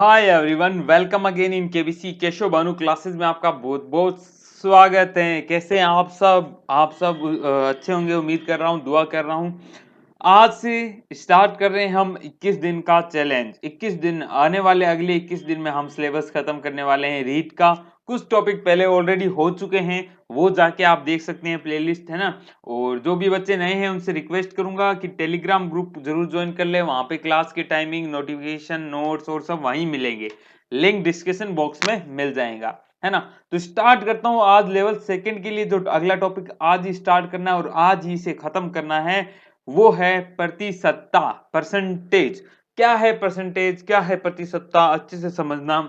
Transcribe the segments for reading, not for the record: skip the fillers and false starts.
Hi everyone, welcome again in KBC Keshav Bhanu classes में आपका बहुत बहुत स्वागत है। कैसे हैं आप सब अच्छे होंगे, उम्मीद कर रहा हूँ, दुआ कर रहा हूँ। आज से स्टार्ट कर रहे हैं हम 21 दिन का चैलेंज। 21 दिन आने वाले, अगले 21 दिन में हम सिलेबस खत्म करने वाले हैं रीड का। कुछ टॉपिक पहले ऑलरेडी हो चुके हैं, वो जाके आप देख सकते हैं, प्लेलिस्ट है ना। और जो भी बच्चे नए हैं उनसे रिक्वेस्ट करूंगा कि टेलीग्राम ग्रुप जरूर ज्वाइन कर ले। वहां पे क्लास की टाइमिंग, नोटिफिकेशन, नोट्स और सब वहीं मिलेंगे। लिंक डिस्क्रिप्शन बॉक्स में मिल जाएगा, है ना। तो स्टार्ट करता हूं आज लेवल सेकंड के लिए। जो अगला टॉपिक आज ही स्टार्ट करना है और आज ही से खत्म करना है वो है प्रतिशतता, परसेंटेज। क्या है परसेंटेज, क्या है प्रतिशतता, अच्छे से समझना।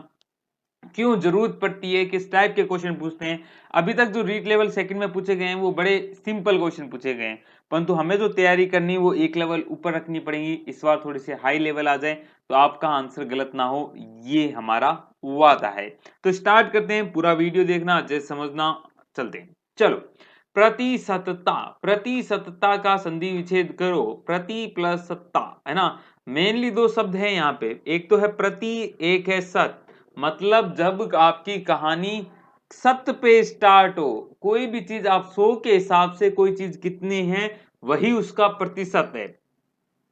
क्यों जरूरत पड़ती है, किस टाइप के क्वेश्चन पूछते हैं। अभी तक जो रीट लेवल सेकंड में पूछे गए हैं वो बड़े सिंपल क्वेश्चन पूछे गए हैं, परंतु हमें जो तैयारी करनी है वो एक लेवल ऊपर रखनी पड़ेगी। इस बार थोड़ी सी हाई लेवल आ जाए तो आपका आंसर गलत ना हो, ये हमारा वादा है। तो स्टार्ट करते हैं, पूरा वीडियो देखना, जैसे समझना। चलते हैं, चलो। प्रतिशतता, प्रतिशतता का संधि विच्छेद करो। प्रति प्लस सत्ता, है ना। मेनली दो शब्द हैं यहाँ पे, एक तो है प्रति, एक है सत। मतलब जब आपकी कहानी सत्य पे स्टार्ट हो, कोई भी चीज आप 100 के हिसाब से, कोई चीज कितनी है वही उसका प्रतिशत है।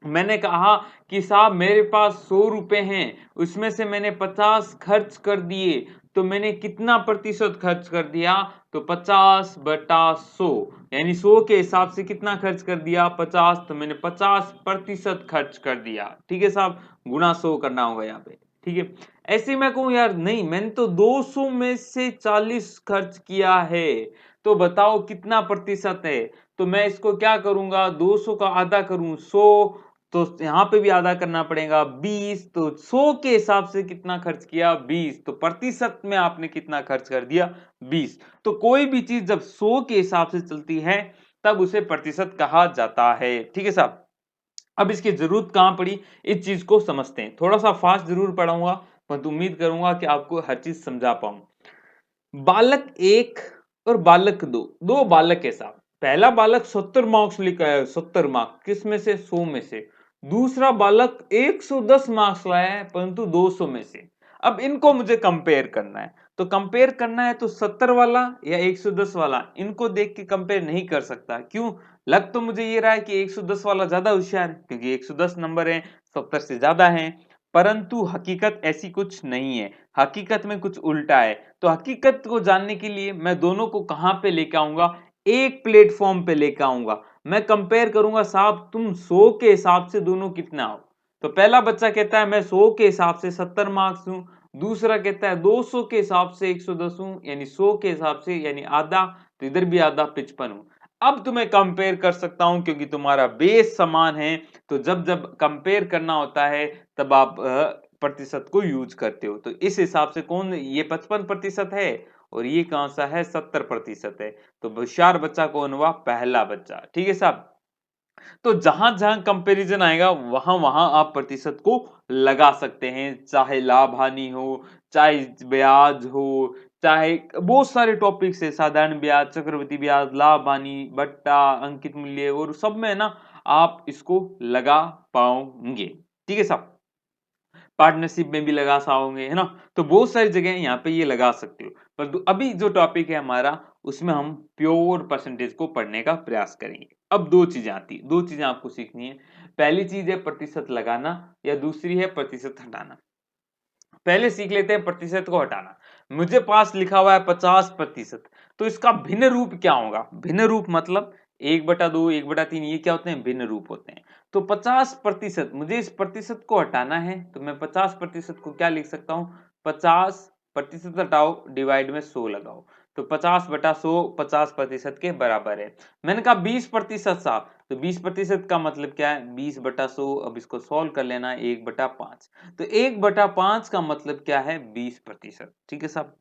मैंने कहा कि साहब मेरे पास 100 रुपए हैं, उसमें से मैंने 50 खर्च कर दिए, तो मैंने कितना प्रतिशत खर्च कर दिया? तो 50/100, यानी 100 के हिसाब से कितना खर्च कर दिया? 50, तो मैंने 50% खर्च कर दिया। ठीक है साहब, गुणा 100 करना होगा यहाँ पे। ठीक है। ऐसे मैं कहूं यार नहीं, मैंने तो 200 में से 40 खर्च किया है, तो बताओ कितना प्रतिशत है। तो मैं इसको क्या करूंगा, 200 का आधा करूं 100, तो यहाँ पे भी आधा करना पड़ेगा 20। तो 100 के हिसाब से कितना खर्च किया? 20। तो प्रतिशत में आपने कितना खर्च कर दिया? 20। तो कोई भी चीज जब 100 के हिसाब से चलती है तब उसे प्रतिशत कहा जाता है। ठीक है साहब। अब इसकी जरूरत कहां पड़ी, इस चीज को समझते हैं। थोड़ा सा फास्ट जरूर पढ़ाऊंगा, पर उम्मीद करूंगा कि आपको हर चीज समझा पाऊं। बालक एक और बालक दो, दो बालक है साहब। पहला बालक 70 मार्क्स लेकर आया, 70 मार्क्स, किस में से? 100 में से। दूसरा बालक 110 मार्क्स लाया है, परंतु 200 में से। अब इनको मुझे कंपेयर करना है, तो कंपेयर करना है तो 70 वाला या 110 वाला, इनको देख के कंपेयर नहीं कर सकता। क्यों? लग तो मुझे ये रहा है कि 110 वाला ज्यादा होशियार है, क्योंकि 110 नंबर है, 70 से ज्यादा है। परंतु हकीकत ऐसी कुछ नहीं है, हकीकत में कुछ उल्टा है। तो हकीकत को जानने के लिए मैं दोनों को कहां पे लेके आऊंगा? एक प्लेटफॉर्म पे लेके आऊंगा। मैं कंपेयर करूंगा, साहब तुम 100 के हिसाब से दोनों कितना हो। तो पहला बच्चा कहता है मैं 100 के हिसाब से 70 मार्क्स हूं, दूसरा कहता है 200 के हिसाब से 110 हूं, यानी 100 के हिसाब से यानी आधा, तो इधर भी आधा, 55 हूं। अब तुम्हें कंपेयर कर सकता हूं क्योंकि तुम्हारा बेस समान है। तो जब जब कंपेयर करना होता है तब आप प्रतिशत को यूज करते हो। तो इस हिसाब से कौन, ये 55% है और ये कौन सा है? 70% है। तो होशियार बच्चा कौन हुआ? पहला बच्चा। ठीक है साहब। तो जहां जहां कंपैरिजन आएगा वहां वहां आप प्रतिशत को लगा सकते हैं, चाहे लाभ हानि हो, चाहे ब्याज हो, चाहे बहुत सारे टॉपिक्स है, साधारण ब्याज, चक्रवृद्धि ब्याज, लाभ हानि, भट्टा, अंकित मूल्य, और सब में ना आप इसको लगा पाओगे। ठीक है साहब। पार्टनरशिप में भी लगा पाओगे, है ना। तो बहुत सारी जगह यहाँ पे ये लगा सकते हो। परंतु अभी जो टॉपिक है हमारा, उसमें हम प्योर परसेंटेज को पढ़ने का प्रयास करेंगे। अब दो चीजें आती है, दो चीजें आपको सीखनी है। पहली चीज है प्रतिशत लगाना, या दूसरी है प्रतिशत हटाना। पहले सीख लेते हैं प्रतिशत को हटाना। मुझे पास लिखा हुआ है 50%, तो इसका भिन्न रूप क्या होगा? भिन्न रूप मतलब 1/2, 1/3, ये क्या होते हैं? भिन्न रूप होते हैं। तो 50%, मुझे इस प्रतिशत को हटाना है, तो मैं 50% को क्या लिख सकता हूं? 50% हटाओ, डिवाइड में 100 लगाओ, तो 50/100 50% के बराबर है। मैंने कहा 20% साहब, तो 20% का मतलब क्या है? 20/100। अब इसको सॉल्व कर लेना, 1/5। तो 1/5 का मतलब क्या है? 20%। ठीक है साहब,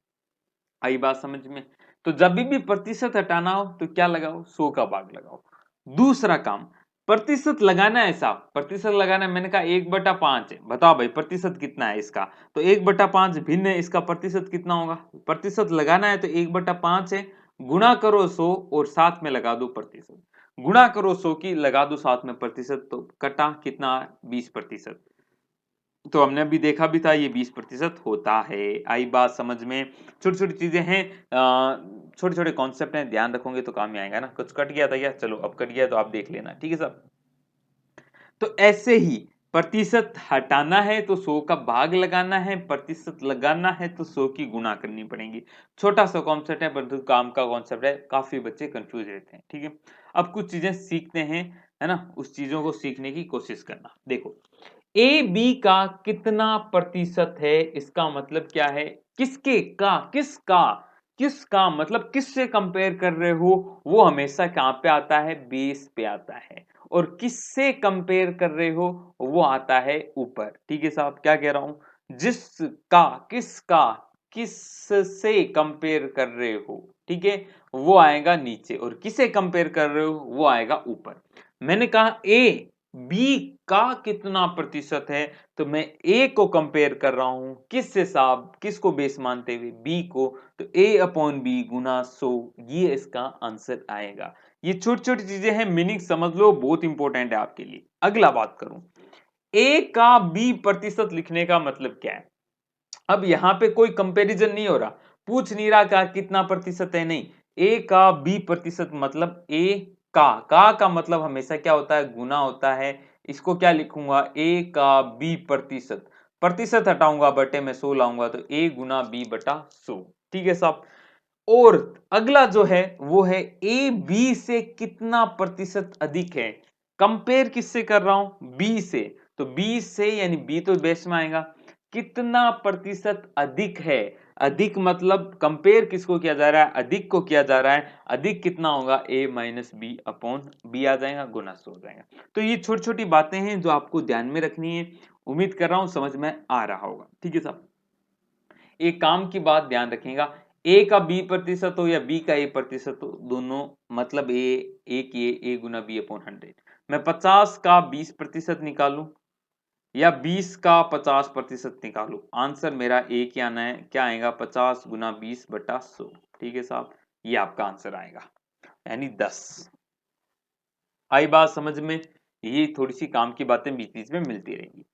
आई बात समझ में? तो जब भी प्रतिशत हटाना हो तो क्या लगाओ? 100 का भाग लगाओ। दूसरा काम, प्रतिशत लगाना है साहब, प्रतिशत लगाना है। मैंने कहा 1/5 है, बताओ भाई प्रतिशत कितना है इसका? तो 1/5 भिन्न है, इसका प्रतिशत कितना होगा? प्रतिशत लगाना है तो 1/5 है, गुणा करो 100 और साथ में लगा दो प्रतिशत। गुणा करो 100 की, लगा दो साथ में प्रतिशत, तो कटा कितना? 20%। तो हमने अभी देखा भी था ये 20% होता है। आई बात समझ में? छोटी-छोटी चीज़ें हैं, छोटे-छोटे कॉन्सेप्ट हैं, ध्यान रखोगे तो काम में आएगा ना। कुछ कट गया था क्या? चलो अब कट गया तो आप देख लेना, ठीक है साहब? तो ऐसे ही प्रतिशत हटाना है तो 100 का भाग लगाना है, प्रतिशत लगाना है तो 100 की गुणा करनी पड़ेगी। छोटा सा कॉन्सेप्ट है परंतु काम का कॉन्सेप्ट है, काफी बच्चे कंफ्यूज रहते हैं, ठीक है। अब कुछ चीजें सीखते हैं, है ना, उस चीजों को सीखने की कोशिश करना। देखो, ए बी का कितना प्रतिशत है, इसका मतलब क्या है, किसके का, किसका मतलब किससे कंपेयर कर रहे हो, वो हमेशा कहां पे आता है, बेस पे आता है। और किससे कंपेयर कर रहे हो, वो आता है ऊपर, ठीक है साहब? क्या कह रहा हूं, जिसका, किसका, किससे कंपेयर कर रहे हो, ठीक है, वो आएगा नीचे, और किसे कंपेयर कर रहे हो वो आएगा ऊपर। मैंने कहा ए बी का कितना प्रतिशत है, तो मैं ए को कंपेयर कर रहा हूं किससे साहब, किसको बेस मानते हुए, बी को, तो ए अपॉन बी गुना 100, ये इसका आंसर आएगा। ये छोटी छोटी चीजें हैं, मीनिंग समझ लो, बहुत इंपॉर्टेंट है आपके लिए। अगला बात करूं, ए का बी प्रतिशत लिखने का मतलब क्या है। अब यहां पे कोई कंपैरिजन नहीं हो रहा, पूछ नहीं रहा का कितना प्रतिशत है, नहीं, ए का बी प्रतिशत मतलब ए का मतलब हमेशा क्या होता है, गुना होता है। इसको क्या लिखूंगा, ए का बी प्रतिशत, प्रतिशत हटाऊंगा बटे में 100 लाऊंगा, तो ए गुना बी बटा 100, ठीक है साहब। और अगला जो है वो है ए बी से कितना प्रतिशत अधिक है, कंपेयर किससे कर रहा हूं, बी से, तो बी से यानी बी तो बेस में आएगा, कितना प्रतिशत अधिक है, अधिक मतलब कंपेयर किसको किया जा रहा है, अधिक को किया जा रहा है, अधिक कितना होगा, ए माइनस बी अपॉन बी आ जाएगा, गुना 100 हो जाएगा। तो ये छोटी छोटी बातें हैं जो आपको ध्यान में रखनी है, उम्मीद कर रहा हूं समझ में आ रहा होगा, ठीक है साहब। एक काम की बात ध्यान रखिएगा, ए का बी प्रतिशत हो या बी का ए प्रतिशत हो, दोनों मतलब ए की ए गुना बी अपॉन 100। मैं 50 का 20% निकालूं या 20 का 50% निकालूं, आंसर मेरा एक ही आना है, क्या आएगा, 50 गुना 20 बटा 100, ठीक है साहब, ये आपका आंसर आएगा, यानी 10। आई बात समझ में? ये थोड़ी सी काम की बातें बीच बीच में मिलती रहेंगी।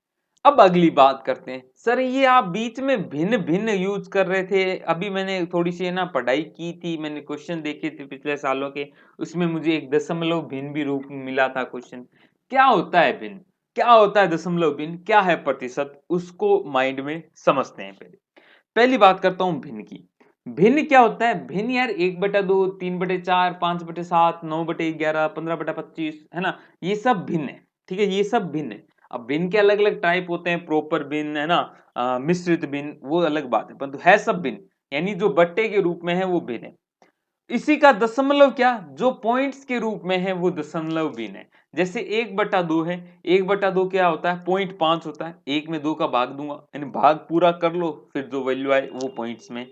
अब अगली बात करते हैं, सर ये आप बीच में भिन्न भिन्न यूज कर रहे थे, अभी मैंने थोड़ी सी है ना पढ़ाई की थी, मैंने क्वेश्चन देखे थे पिछले सालों के, उसमें मुझे एक दशमलव भिन्न भी रूप मिला था क्वेश्चन। क्या होता है भिन्न, क्या होता है दशमलव भिन्न, क्या है प्रतिशत, उसको माइंड में समझते हैं। पहले पहली बात करता हूं भिन्न की। भिन्न क्या होता है, भिन्न यार 1/2, 3/4, 5/7, 9/11, 15/25, है ना, ये सब भिन्न है, ठीक है, ये सब भिन्न है। अब भिन्न के अलग अलग टाइप होते हैं, प्रोपर भिन्न, है ना, मिश्रित भिन्न, वो अलग बात है, परंतु है सब भिन्न, यानी जो बट्टे के रूप में है वो भिन्न है। इसी का दशमलव क्या, जो पॉइंट्स के रूप में है वो दशमलव भिन्न है। जैसे 1/2 है, 1/2 क्या होता है, 0.5 होता है, एक में 2 का भाग दूंगा, यानी भाग पूरा कर लो, फिर जो वैल्यू आए वो पॉइंट्स में।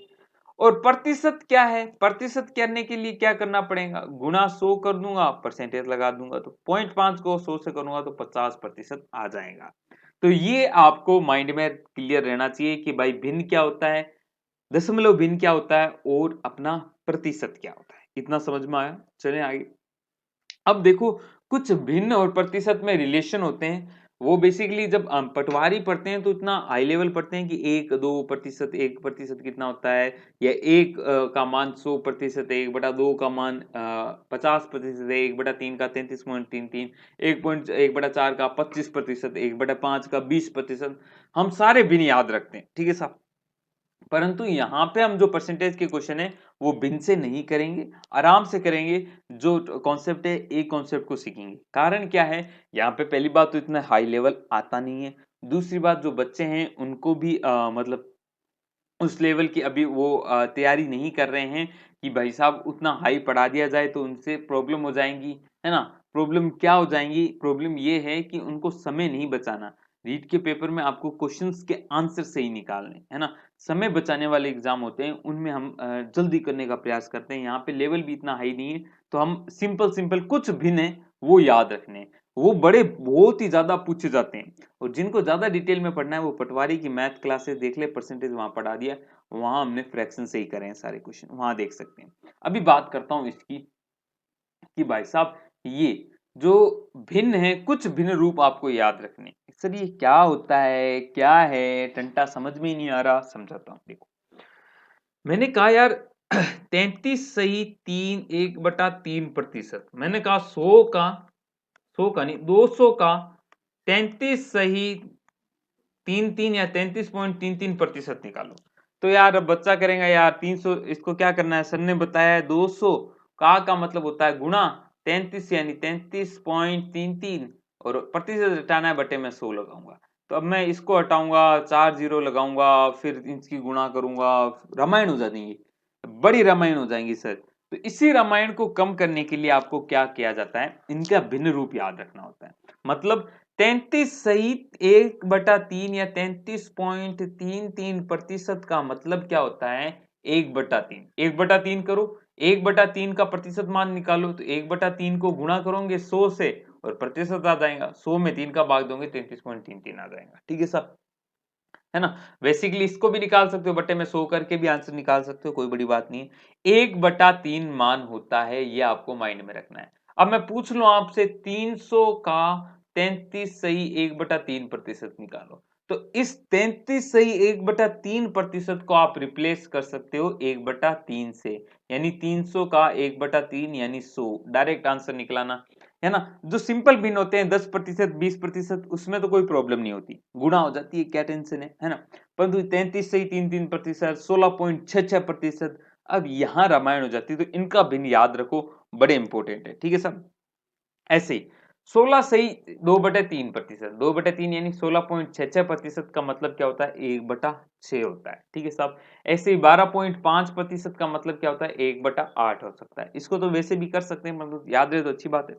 और प्रतिशत क्या है, प्रतिशत करने के लिए क्या करना पड़ेगा, गुणा 100 कर दूंगा, परसेंटेज लगा दूंगा, तो 0.5 को 100 से करूंगा तो 50% आ जाएगा। तो ये आपको माइंड में क्लियर रहना चाहिए कि भाई भिन्न क्या होता है, दशमलव भिन्न क्या होता है, और अपना प्रतिशत क्या होता है। इतना समझ में आया, चलें आगे। अब देखो, कुछ भिन्न और प्रतिशत में रिलेशन होते हैं, वो बेसिकली जब पटवारी पढ़ते हैं तो इतना हाई लेवल पढ़ते हैं कि 1-2%, 1% कितना होता है, या एक का मान 100% है, 1/2 का मान 50% है, 1/3 का 33.33, 1/4 का 25%, 1/5 का 20%, हम सारे भिन्न याद रखते हैं, ठीक है साहब। परंतु यहाँ पे हम जो परसेंटेज के क्वेश्चन है वो भिन्न से नहीं करेंगे, आराम से करेंगे। जो कॉन्सेप्ट है एक कॉन्सेप्ट को सीखेंगे। कारण क्या है, यहाँ पे पहली बात तो इतना हाई लेवल आता नहीं है, दूसरी बात जो बच्चे हैं उनको भी मतलब उस लेवल की अभी वो तैयारी नहीं कर रहे हैं कि भाई साहब उतना हाई पढ़ा दिया जाए तो उनसे प्रॉब्लम हो जाएंगी, है ना। प्रॉब्लम क्या हो जाएंगी, प्रॉब्लम ये है कि उनको समय नहीं बचाना। रीट के पेपर में आपको क्वेश्चंस के आंसर सही निकालने, है ना, समय बचाने वाले एग्जाम होते हैं, उनमें हम जल्दी करने का प्रयास करते हैं। यहाँ पे लेवल भी इतना हाई नहीं है, तो हम सिंपल सिंपल कुछ भिन्न है वो याद रखने हैं। वो बड़े बहुत ही ज्यादा पूछे जाते हैं, और जिनको ज्यादा डिटेल में पढ़ना है वो पटवारी की मैथ क्लासेस देख ले, परसेंटेज वहां पढ़ा दिया, वहां हमने फ्रैक्शन से ही करे हैं सारे क्वेश्चन, वहां देख सकते हैं। अभी बात करता हूं इसकी कि भाई साहब ये जो भिन्न है, कुछ भिन्न रूप आपको याद रखने। सर ये क्या होता है, क्या है, टंटा समझ में ही नहीं आ रहा। समझाता हूँ, देखो मैंने कहा यार 33 सही 3 1/3%। मैंने कहा 100 का नहीं 200 का 33 सही 33 या 33.33% निकालो। तो यार अब बच्चा करेगा यार 300, इसको क्या करना है, सर ने बताया है 200 का मतलब होता है गुणा 33 यानी 33.33 और प्रतिशत हटाना है, बटे में 100 लगाऊंगा। तो अब मैं इसको हटाऊंगा, 4 जीरो लगाऊंगा, फिर इसकी गुणा करूंगा, रामायण हो जाएंगी, बड़ी रामायण हो जाएंगी सर। तो इसी रामायण को कम करने के लिए आपको क्या किया जाता है, इनका भिन्न रूप याद रखना होता है। मतलब 33 सहित 1/3 या 33.33% का मतलब क्या होता है, 1/3। 1/3 करो, 1/3 का प्रतिशत मान निकालो, तो 1/3 को गुणा करोगे 100 से और प्रतिशत आ जाएगा, 100 में 3 का भाग दोगे 33.33 आ जाएगा। ठीक है साहब, है ना। बेसिकली इसको भी निकाल सकते हो, बटे में 100 करके भी आंसर निकाल सकते हो, कोई बड़ी बात नहीं है। 1/3 मान होता है, ये आपको माइंड में रखना है। अब मैं पूछ लूं आपसे 300 का 33 सही 1/3% निकालो, तो इस 33 सही 1/3% को आप रिप्लेस कर सकते हो 1/3 से, यानी 300 का 1/3 यानी 100। डायरेक्ट आंसर निकलाना, है ना। जो सिंपल भिन्न होते हैं 10% 20%, उसमें तो कोई प्रॉब्लम नहीं होती, गुणा हो जाती है, क्या टेंशन है ना। परंतु 33 से ही 3-3%, 16.66%, अब यहां रामायण हो जाती है। तो इनका भिन्न याद रखो, बड़े इंपॉर्टेंट है। ठीक है सब। ऐसे ही 16 सही 2/3%, 2/3 यानी 16.66% का मतलब क्या होता है, 1/6 होता है। ठीक है साहब। ऐसे ही 12.5% का मतलब क्या होता है, 1/8 हो सकता है। इसको तो वैसे भी कर सकते हैं, मतलब याद रहे तो अच्छी बात है।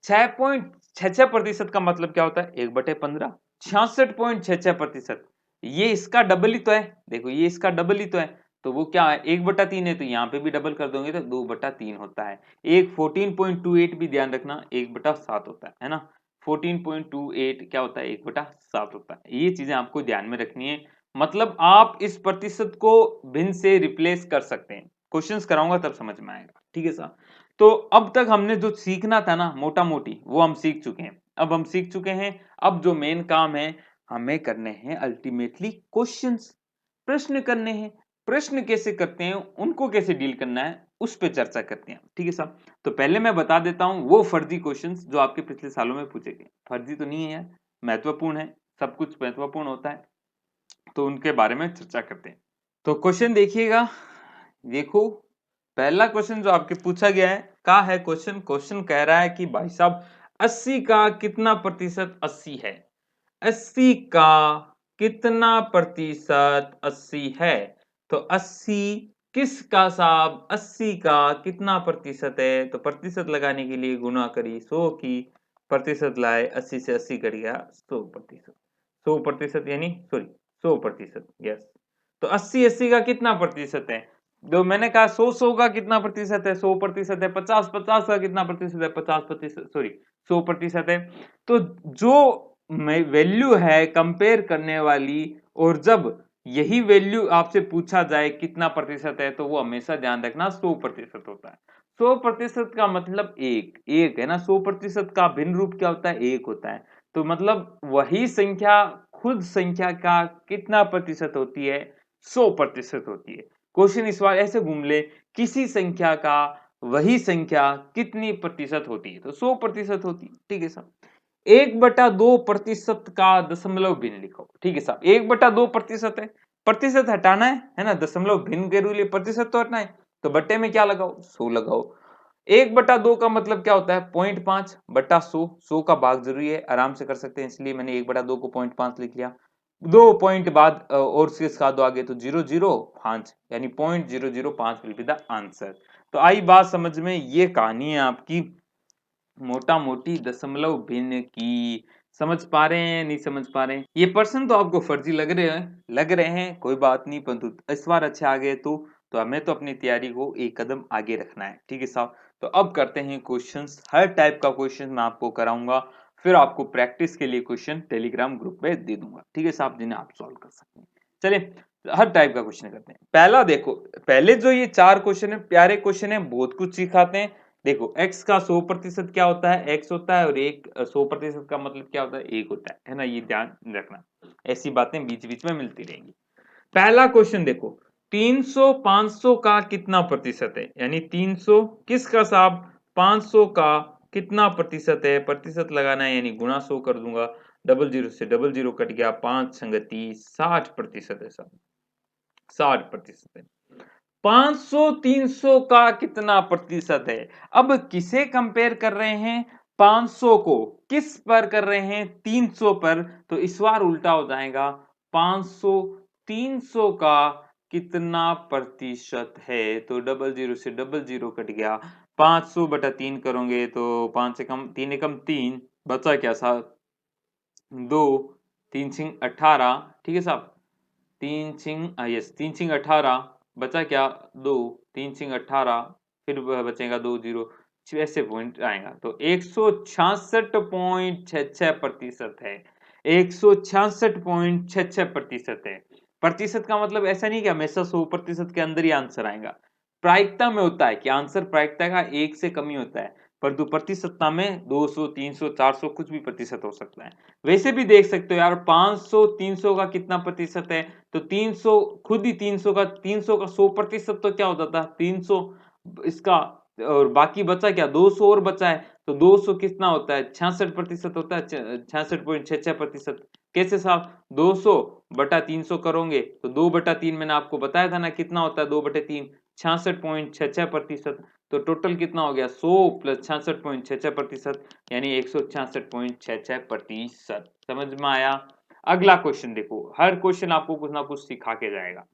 6.66% का मतलब क्या होता है, 1/15। 66.66%, ये इसका डबल ही तो है, देखो ये इसका डबल ही तो है। तो वो क्या है, 1/3 है, तो यहाँ पे भी डबल कर दोगे तो 2/3 होता है। एक 14.28 भी ध्यान रखना 1/7 होता है ना। 14.28 क्या होता है, 1/7 होता है। ये चीजें आपको ध्यान में रखनी है। मतलब आप इस प्रतिशत को भिन्न से रिप्लेस कर सकते हैं। क्वेश्चंस कराऊंगा तब समझ में आएगा। ठीक है साहब। तो अब तक हमने जो सीखना था ना मोटा मोटी, वो हम सीख चुके हैं। अब हम सीख चुके हैं, अब जो मेन काम है हमें करने हैं अल्टीमेटली क्वेश्चंस, प्रश्न करने हैं। प्रश्न कैसे करते हैं, उनको कैसे डील करना है, उस पे चर्चा करते हैं। ठीक है साहब। तो पहले मैं बता देता हूं वो फर्जी क्वेश्चंस जो आपके पिछले सालों में पूछे गए। फर्जी तो नहीं है यार, महत्वपूर्ण है, सब कुछ महत्वपूर्ण होता है, तो उनके बारे में चर्चा करते हैं। तो क्वेश्चन देखिएगा, देखो पहला क्वेश्चन जो आपके पूछा गया है, का है क्वेश्चन। क्वेश्चन कह रहा है कि भाई साहब 80 का कितना प्रतिशत 80 है, 80 का कितना प्रतिशत 80 है। तो 80 किसका साहब, 80 का कितना प्रतिशत है, तो प्रतिशत लगाने के लिए गुना करी 100 की, प्रतिशत लाए 80 से 80 कट गया 100%। 100% यानी सॉरी 100%, यस। तो 80 का कितना प्रतिशत है, जो मैंने कहा 100 का कितना प्रतिशत है, 100% है। 50 का कितना प्रतिशत है, 50%, सॉरी 100% है। तो जो वैल्यू है कंपेयर करने वाली, और जब यही वैल्यू आपसे पूछा जाए कितना प्रतिशत है, तो वो हमेशा ध्यान रखना 100% होता है। 100% का मतलब एक एक है ना, 100% का भिन्न रूप क्या होता है, एक होता है। तो मतलब वही संख्या खुद संख्या का कितना प्रतिशत होती है, 100% होती है। क्वेश्चन इस बार ऐसे घूम ले, किसी संख्या का वही संख्या कितनी प्रतिशत होती है, तो 100% होती है। ठीक है साहब। 1/2% का दशमलव भिन्न लिखो। ठीक है साहब, 1/2% है, प्रतिशत हटाना है ना, दशमलव भिन्न के लिए प्रतिशत तो हटना है, तो बट्टे में क्या लगाओ, 100 लगाओ। 1/2 का मतलब क्या होता है, 0.5/100, 100 का भाग जरूरी है, आराम से कर सकते हैं, इसलिए मैंने 1/2 को 0.5 लिख लिया। 2 पॉइंट बाद और से इसका दो आगे, तो 0.05 यानी 0.005 विल बी द आंसर। तो आई बात समझ में, ये कहानी है आपकी मोटा मोटी दशमलव भिन्न की। समझ पा रहे हैं, नहीं समझ पा रहे हैं। ये प्रश्न तो आपको फर्जी लग रहे हैं, कोई बात नहीं, परंतु इस बार अच्छे आ गए तो हमें तो अपनी तैयारी को एक कदम आगे रखना है। ठीक है साहब। तो अब करते हैं क्वेश्चंस, हर टाइप का क्वेश्चन मैं आपको कराऊंगा, फिर आपको प्रैक्टिस के लिए क्वेश्चन टेलीग्राम ग्रुप पे दे दूंगा। ठीक है साहब, जिन्हें आप सॉल्व कर सकते हैं। चलिए हर टाइप का क्वेश्चन करते हैं। पहला देखो, पहले जो ये 4 क्वेश्चन है प्यारे क्वेश्चन है, बहुत कुछ सिखाते हैं, देखो x का 100% क्या होता है, x होता है, और एक 100% का मतलब क्या होता है, 1 होता है ना, ये ध्यान रखना। ऐसी बातें बीच बीच में मिलती रहेंगी। पहला क्वेश्चन देखो, 300 500 का कितना प्रतिशत है, यानी 300 किसका साहब, 500 का कितना प्रतिशत है, प्रतिशत लगाना है यानी गुणा 100 कर दूंगा, डबल जीरो से डबल जीरो कट गया, 5 संगति 60% है साहब, 60% है। 500 300 का कितना प्रतिशत है, अब किसे कंपेयर कर रहे हैं, 500 को किस पर कर रहे हैं, 300 पर, तो इस बार उल्टा हो जाएगा, 500 300 का कितना प्रतिशत है, तो डबल जीरो से डबल जीरो कट गया, 500 बटा 3 करोगे तो 5 से कम 3 एकम 3, बचा क्या साहब 2, 3 छिंग 18, ठीक है साहब, 3 छिंग यस 3 छिंग 18, बचा क्या 2, 3 छिंग 18, फिर बचेगा 2 जीरो, ऐसे पॉइंट आएगा, तो 166.66% है, 166.66% है। प्रतिशत का मतलब ऐसा नहीं कि हमेशा 100% के अंदर ही आंसर आएगा, प्रायिकता में होता है कि आंसर प्रायिकता का 1 से कम ही होता है, परंतु प्रतिशतता में 200 300 400 कुछ भी प्रतिशत हो सकता है। वैसे भी देख सकते हो यार, 500 300 का कितना प्रतिशत है, तो 300 खुद ही 300 का 100% तो क्या हो जाता है 300 इसका, और बाकी बचा क्या 200 और बचा है, तो 200 कितना होता है 66% होता है, 66.66%। कैसे साहब 200 बटा 300 करोगे तो 2/3 मैंने आपको बताया था ना कितना होता है 2/3, 66.66%। तो टोटल कितना हो गया 100 प्लस 66.66%, यानी 166.66%। समझ में आया। अगला क्वेश्चन देखो, हर क्वेश्चन आपको कुछ ना कुछ सिखा के जाएगा।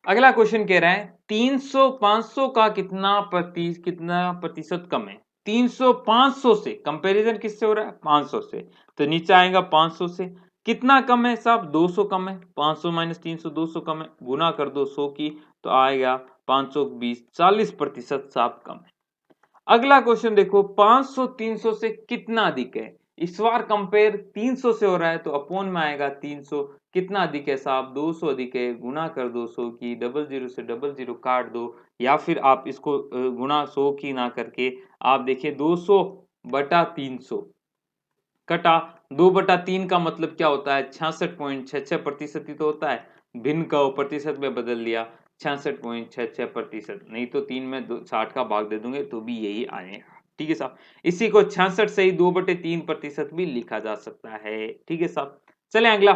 अगला क्वेश्चन कह रहा है 300 500 का कितना प्रतिशत कम है, 300 500 से कंपैरिजन किससे हो रहा है 500 से, तो नीचे आएगा 500 से कितना कम है साहब 200 कम है, 500 माइनस 300 200 कम है, गुना कर दो 100 की तो आएगा 520, 40% साहब कम है। अगला क्वेश्चन देखो 500 300 से कितना अधिक है, इस बार कंपेयर 300 से हो रहा है तो अपोन में आएगा 300, कितना अधिक है साहब 200 अधिक है, गुना कर दो 100 की, डबल जीरो से डबल जीरो काट दो, या फिर आप इसको गुना 100 की ना करके आप देखिए 200 बटा 300 कटा 2/3 का मतलब क्या होता है 66.66% ही तो होता है, भिन्न का प्रतिशत में बदल दिया 66.66%, नहीं तो 3 में 60 का भाग दे दूंगे तो भी यही आएगा, ठीक है साहब। इसी को 66 से ही 2/3% भी लिखा जा सकता है, ठीक है साहब। चले अगला,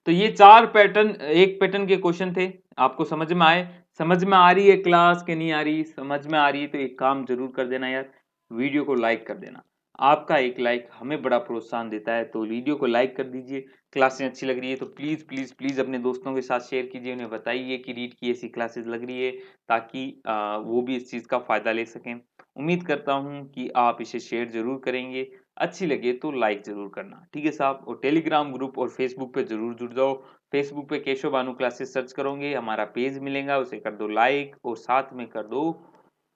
तो ये 4 पैटर्न एक पैटर्न के क्वेश्चन थे, आपको समझ में आए, समझ में आ रही है क्लास के नहीं आ रही, समझ में आ रही है तो एक काम जरूर कर देना यार, वीडियो को लाइक कर देना, आपका एक लाइक हमें बड़ा प्रोत्साहन देता है, तो वीडियो को लाइक कर दीजिए। क्लासें अच्छी लग रही है तो प्लीज प्लीज प्लीज अपने दोस्तों के साथ शेयर कीजिए, उन्हें बताइए कि रीड की ऐसी क्लासेस लग रही है, ताकि वो भी इस चीज का फायदा ले सकें। उम्मीद करता हूं कि आप इसे शेयर जरूर करेंगे, अच्छी लगे तो लाइक जरूर करना, ठीक है साहब। और टेलीग्राम ग्रुप और फेसबुक पे जरूर जुड़ जाओ, फेसबुक पे केशव भानु क्लासेस सर्च करोगे हमारा पेज मिलेगा, उसे कर दो लाइक और साथ में कर दो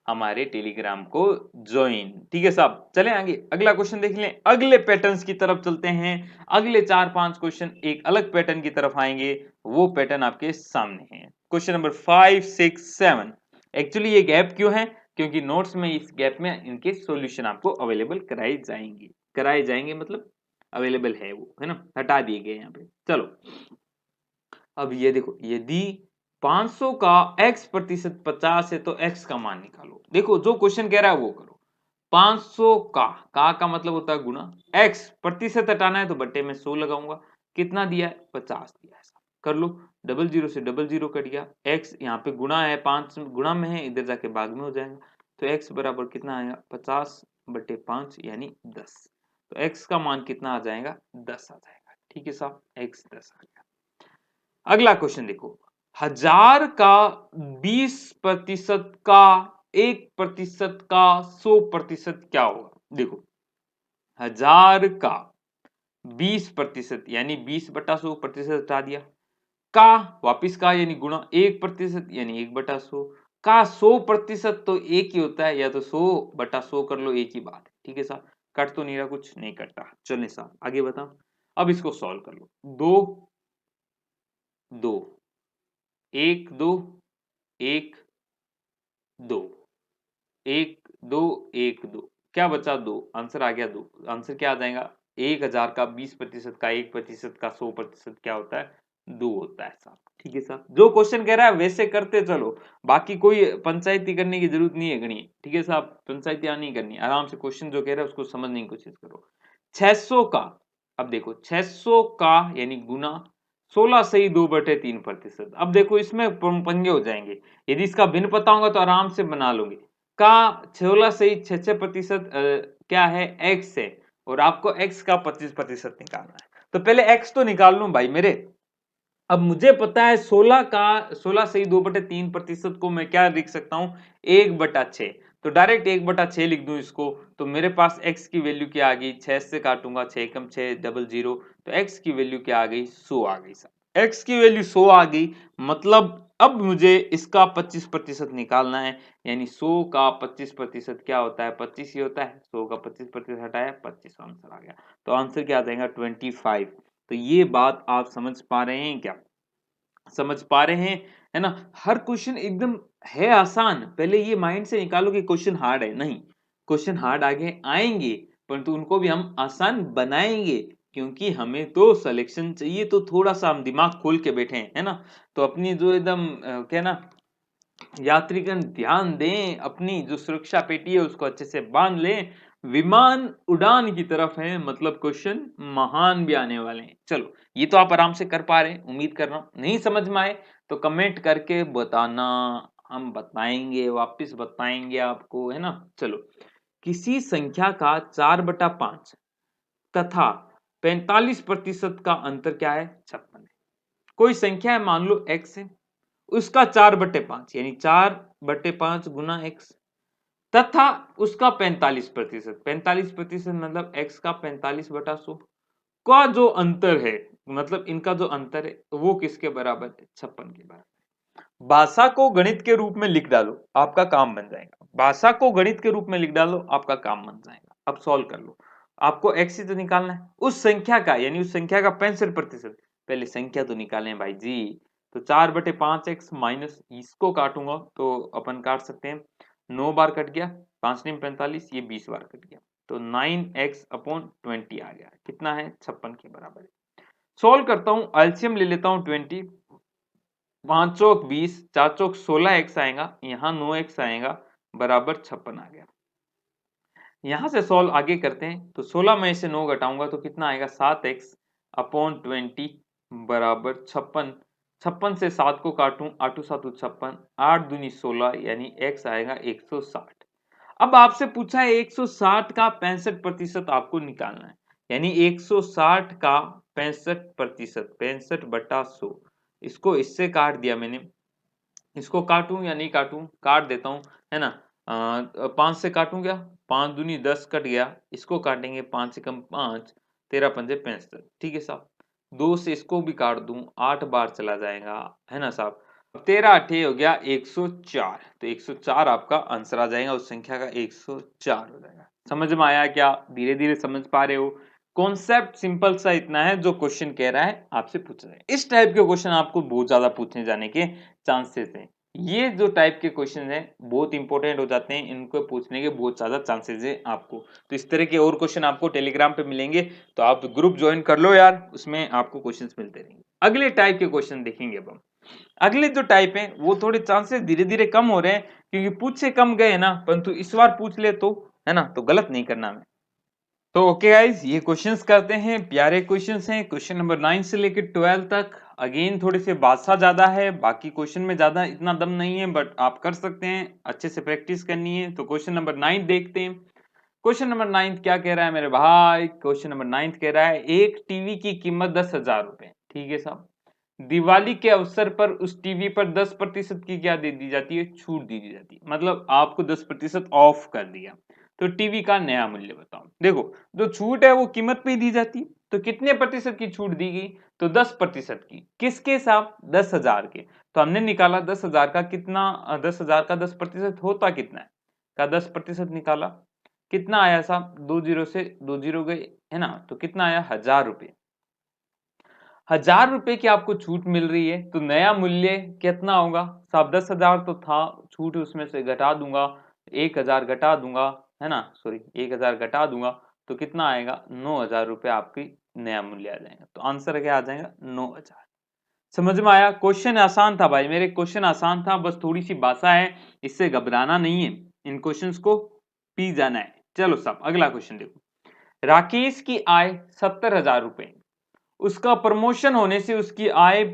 हमारे टेलीग्राम को ज्वाइन, ठीक है साहब। चलें आगे, अगला क्वेश्चन देख लें, अगले पैटर्न्स की तरफ चलते हैं। अगले 4-5 क्वेश्चन एक अलग पैटर्न की तरफ आएंगे, वो पैटर्न आपके सामने है। क्वेश्चन नंबर 5 6 7, एक्चुअली ये गैप क्यों है, क्योंकि नोट्स में इस गैप में इनके सॉल्यूशन आपको अवेलेबल कराए जाएंगे मतलब अवेलेबल है वो, है ना, हटा दिए गए यहाँ पे। चलो अब ये देखो, यदि 500 का x प्रतिशत 50 है तो x का मान निकालो, देखो जो क्वेश्चन कह रहा है वो करो। 500 का मतलब होता है गुना, x प्रतिशत हटाना है तो बट्टे में 100 लगाऊंगा, कितना दिया है 50 दिया है, कर लो, डबल जीरो से डबल जीरो कट गया, x यहाँ पे गुणा है 5 गुणा में है, इधर जाके भाग में हो जाएगा, तो x बराबर कितना आएगा 50/5 यानी 10, तो x का मान कितना आ जाएगा 10 आ जाएगा, ठीक है साहब, x 10 आ गया। अगला क्वेश्चन देखो, 1000 का 20% का 1% का 100% क्या होगा, देखो 1000 का 20% यानी 20/100 प्रतिशत हटा दिया, का वापिस का यानी गुणा 1% यानी 1/100, का 100% तो एक ही होता है, या तो 100/100 कर लो, एक ही बात है, ठीक है साहब। कट तो नहीं रहा, कुछ नहीं कटता, चलिए साहब आगे बताओ। अब इसको सॉल्व कर लो, 2 2 1 2 1 2 1 2 1 2 क्या बचा 2, आंसर आ गया 2। आंसर क्या आ जाएगा 1000 का 20% का 1% का 100% क्या होता है 2 होता है साहब। ठीक है साहब, जो क्वेश्चन कह रहा है वैसे करते चलो, बाकी कोई पंचायती करने की जरूरत नहीं है गणित। ठीक है साहब, पंचायती नहीं करनी, आराम से क्वेश्चन जो कह रहा है उसको समझने की कोशिश करो। 600 का, अब देखो 600 का यानी गुना 16 सही 2/3%। अब देखो इसमें पंगे हो जाएंगे, यदि इसका भिन्न पता होगा तो आराम से बना लोगे। का 16 सही 6% क्या है x है, और आपको x का 25% निकालना है। तो पहले x तो निकाल लूं भाई मेरे। अब मुझे पता है 16 का 16 सही 2/3% को मैं क्या लिख सकता हूं 1/6, तो डायरेक्ट 1/6 लिख दूं इसको। तो मेरे पास x की वैल्यू क्या आ गई, 6 से काटूंगा 6 कम 6 00, तो x की वैल्यू क्या आ गई 100 आ गई। x की वैल्यू 100 आ गई, मतलब अब मुझे इसका 25% निकालना है, यानी 100 का 25% क्या होता है 25 ही होता है। 100 का 25% हटाया 25, आंसर आ गया। तो आंसर क्या आ जाएगा 25। तो ये बात आप समझ पा रहे हैं क्या, समझ पा रहे हैं, है ना। हर क्वेश्चन एकदम है आसान, पहले ये माइंड से निकालो कि क्वेश्चन हार्ड है, नहीं, क्वेश्चन हार्ड आगे आएंगे, परंतु उनको भी हम आसान बनाएंगे, क्योंकि हमें तो सिलेक्शन चाहिए, तो थोड़ा सा हम दिमाग खोल के बैठे हैं, है ना। तो अपनी जो एकदम क्या ना यात्रीगण ध्यान दें, अपनी जो सुरक्षा पेटी है उसको अच्छे से बांध लें, विमान उड़ान की तरफ है, मतलब क्वेश्चन महान भी आने वाले हैं। चलो ये तो आप आराम से कर पा रहे हैं, उम्मीद कर रहा हूं। नहीं समझ में आए तो कमेंट करके बताना, हम बताएंगे, वापस बताएंगे आपको, है ना। चलो, किसी संख्या का 4/5 तथा 45% का अंतर क्या है 56 है। कोई संख्या है, मान लो x है, उसका 4/5 यानी 4/5 गुना x, तथा उसका 45%, 45% मतलब x का 45/100 का जो अंतर है, मतलब इनका जो अंतर है वो किसके बराबर है 56 के बराबर। भाषा को गणित के रूप में लिख डालो, आपका काम बन जाएगा। भाषा को गणित के रूप में लिख डालो, आपका काम बन जाएगा। अब सॉल्व कर लो, आपको x ही तो निकालना है, उस संख्या का, यानी उस संख्या का 65%। पहले संख्या तो निकालें भाई जी। तो 4/5x माइनस इसको काटूंगा तो अपन काट सकते हैं, 9 बार कट गया, 5 9 45, ये 20 बार कट गया, तो 9x/20 आ गया, कितना है 56 के बराबर है। सॉल्व करता हूं, एलसीएम ले लेता हूं 20, 5 चौक 20, 4 चौक 16x आएगा, यहाँ 9x आएगा, बराबर 56 आ गया। यहां से सॉल्व आगे करते हैं, तो 16 में से 9 घटाऊंगा तो कितना आएगा 7x/20 बराबर 56। 56 से 7 को काटूं, 8 7 56, 8 दूनी 16, यानी x आएगा 160। अब आपसे पूछा है 160 का 65% आपको निकालना है, यानी 160 का 65%, 65/100, इसको इससे काट दिया मैंने, इसको काटूं या नहीं काटूं, काट देता हूं, है ना। 5 से काटूं क्या, 5 दूनी 10 कट गया, इसको काटेंगे 5 से कम 5, 13 पंजे 65, ठीक है साहब। 2 से इसको भी काट दूं, 8 बार चला जाएगा, है ना साहब। 13 8 हो गया 104, तो 104 आपका आंसर आ जाएगा, उस संख्या का 104 हो जाएगा। समझ में आया क्या, धीरे धीरे समझ पा रहे हो। कॉन्सेप्ट सिंपल सा इतना है, जो क्वेश्चन कह रहा है आपसे पूछ रहा है। इस टाइप के क्वेश्चन आपको बहुत ज्यादा पूछने जाने के चांसेस हैं। ये जो टाइप के क्वेश्चन हैं बहुत इंपॉर्टेंट हो जाते हैं, इनको पूछने के बहुत ज्यादा चांसेस है आपको। तो इस तरह के और क्वेश्चन आपको टेलीग्राम पे मिलेंगे, तो आप ग्रुप ज्वाइन कर लो यार, उसमें आपको क्वेश्चंस मिलते रहेंगे। अगले टाइप के क्वेश्चन देखेंगे अब हम। अगले जो टाइप है वो थोड़े चांसेस धीरे धीरे कम हो रहे हैं, क्योंकि पूछे कम गए ना, परंतु इस बार पूछ ले तो, है ना, तो गलत नहीं करना हमें। तो ओके गाइस, ये क्वेश्चंस करते हैं, प्यारे क्वेश्चंस हैं, क्वेश्चन नंबर 9 से लेकर 12 तक। अगेन थोड़े से भाषा ज्यादा है, बाकी क्वेश्चन में ज्यादा इतना दम नहीं है, बट आप कर सकते हैं, अच्छे से प्रैक्टिस करनी है। तो क्वेश्चन नंबर 9 देखते हैं। क्वेश्चन नंबर 9 क्या कह रहा है मेरे भाई, क्वेश्चन नंबर 9 कह रहा है एक टीवी की कीमत 10,000 रुपए, ठीक है साहब। दिवाली के अवसर पर उस टीवी पर 10% की क्या दे दी जाती है, छूट दी जाती है, मतलब आपको 10% ऑफ कर दिया। तो टीवी का नया मूल्य बताओ। देखो, जो छूट है वो कीमत पे ही दी जाती है, तो कितने प्रतिशत की छूट दी गई, तो 10% की, किसके साथ 10,000 के। तो हमने निकाला 10,000 का कितना, 10,000 का 10% होता कितना है, का 10% निकाला, कितना आया साहब, 2 जीरो से 2 जीरो गए, है ना, तो कितना आया 1,000 रुपए। 1,000 रुपए की आपको छूट मिल रही है, तो नया मूल्य कितना होगा साहब, 10,000 तो था, छूट उसमें से घटा दूंगा, 1000 घटा दूंगा, है ना, सॉरी 1000 घटा दूंगा तो कितना आएगा, 9000 रुपये आपकी नया मूल्य आ जाएगा। तो आंसर क्या आ जाएगा, 9000। समझ में आया? क्वेश्चन आसान था भाई मेरे, क्वेश्चन आसान था, बस थोड़ी सी भाषा है, इससे घबराना नहीं है, इन क्वेश्चंस को पी जाना है। चलो साहब अगला क्वेश्चन देखो। राकेश की आय 70,000 रुपए, उसका प्रमोशन होने से उसकी आय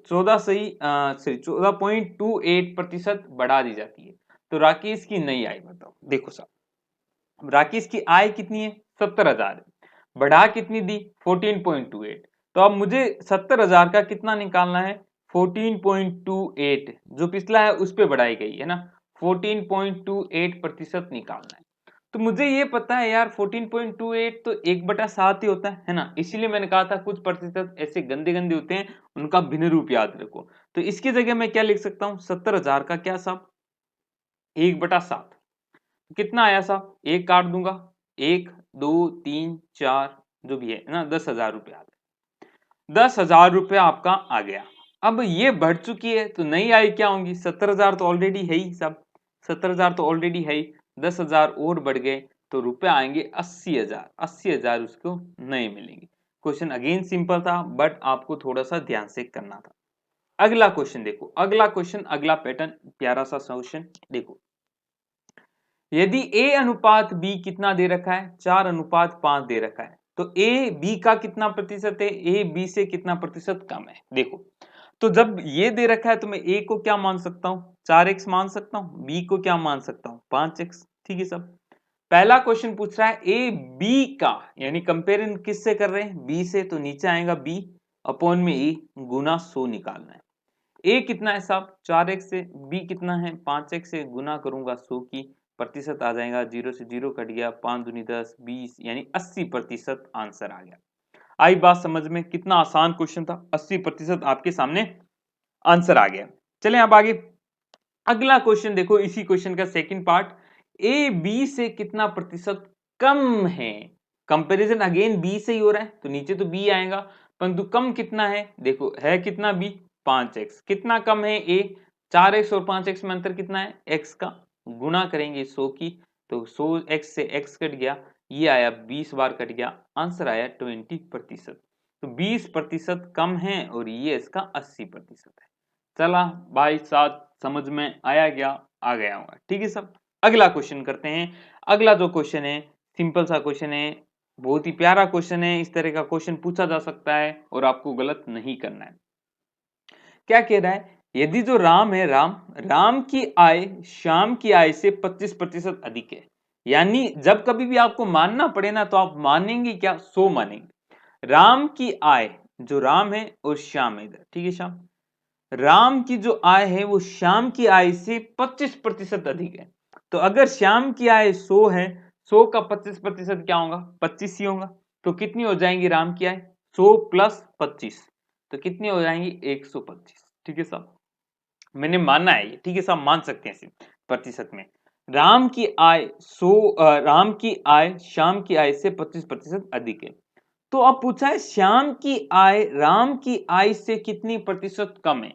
14.28% बढ़ा दी जाती है। तो राकेश की नई आय बताओ। देखो साहब राकेश की आय कितनी है, 70,000 है, बढ़ा कितनी दी, 14.28। तो अब मुझे 70,000 का कितना निकालना है, 14.28, जो पिछला है उस पर बढ़ाई गई है ना, 14.28% निकालना है। तो मुझे ये पता है यार 14.28 तो 1/7 ही होता है ना, इसीलिए मैंने कहा था कुछ प्रतिशत ऐसे गंदे गंदे होते हैं, उनका भिन्न रूप याद रखो। तो इसकी जगह मैं क्या लिख सकता हूँ, 70,000 का क्या साहब, 1/7, कितना आया साहब, एक काट दूंगा, 1 2 3 4 जो भी है ना, 10,000 रुपये आ गए, 10,000 रुपये आपका आ गया। अब ये बढ़ चुकी है तो नई आय क्या होंगी, 70,000 तो ऑलरेडी है ही साहब, 70,000 तो ऑलरेडी है ही, 10,000 और बढ़ गए तो रुपए आएंगे 80,000, 80,000 उसको नए मिलेंगे। क्वेश्चन अगेन सिंपल था बट आपको थोड़ा सा ध्यान से करना था। अगला क्वेश्चन देखो, अगला क्वेश्चन, अगला पैटर्न, प्यारा सा क्वेश्चन देखो। यदि a अनुपात b कितना दे रखा है, 4:5 दे रखा है, तो a b का कितना प्रतिशत है, a b से कितना प्रतिशत कम है। देखो तो जब ये दे रखा है तो मैं a को क्या मान सकता हूं, 4x मान सकता हूं, b को क्या मान सकता हूं, 5x। ठीक है सब। पहला क्वेश्चन पूछ रहा है a b का, यानी कंपेरिजन किससे कर रहे हैं, b से, तो नीचे आएगा b अपॉन में a गुना 100 निकालना है। a कितना है साहब, 4x से, b कितना है 5x से, गुना करूंगा 100 की, प्रतिशत आ जाएगा, 0 से 0 कट गया, 5 दूनी 10, 20 यानी 80% आंसर आ गया। आई बात समझ में, कितना आसान क्वेश्चन था, 80% आपके सामने आंसर आ गया। चलें अब आगे, अगला क्वेश्चन देखो, इसी क्वेश्चन का सेकंड पार्ट, ए बी से कितना प्रतिशत कम है। कंपैरिजन अगेन बी से ही हो रहा है तो नीचे तो बी आएगा, परंतु कम कितना है, देखो है कितना बी, 5x, कितना कम है ए, 4x और 5x में अंतर कितना है, x का, गुना करेंगे 100 की, तो 100x से x कट गया, ये आया 20 बार कट गया, आंसर आया 20%। तो 20% कम है और ये इसका 80% है। चला भाई साथ समझ में आया गया, आ गया होगा, ठीक है सब। अगला क्वेश्चन करते हैं। अगला जो क्वेश्चन है सिंपल सा क्वेश्चन है, बहुत ही प्यारा क्वेश्चन है, इस तरह का क्वेश्चन पूछा जा सकता है और आपको गलत नहीं करना है। क्या कह रहा है, यदि जो राम है, राम की आय श्याम की आय से 25% अधिक है, यानी जब कभी भी आपको मानना पड़े ना तो आप मानेंगे क्या, 100 मानेंगे। राम की आय, जो राम है और श्याम है इधर, ठीक है श्याम, राम की जो आय है वो श्याम की आय से 25% अधिक है। तो अगर श्याम की आय 100 है, 100 का 25% क्या होगा, 25 ही होगा। तो कितनी हो जाएंगी राम की आय, 100 प्लस 25, तो कितनी हो जाएंगी 125। ठीक है साहब, मैंने माना है ये, ठीक है साहब, मान सकते हैं सिर्फ प्रतिशत में। राम की आय 100, राम की आय श्याम की आय से 25% अधिक है। तो अब पूछा है श्याम की आय राम की आय से कितनी प्रतिशत कम है।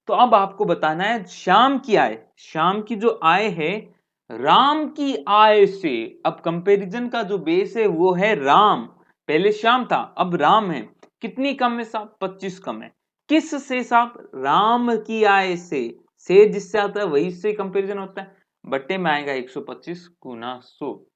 तो अब आपको बताना है श्याम की आय, श्याम की जो आय है राम की आय से, अब कंपैरिजन का जो बेस है वो है राम, पहले श्याम था अब राम है, कितनी कम है साहब, 25 कम है। किस से साहब, राम की आय से जिससे आता है वही से कंपैरिजन होता है, बट्टे में आएगा 125 गुना 100,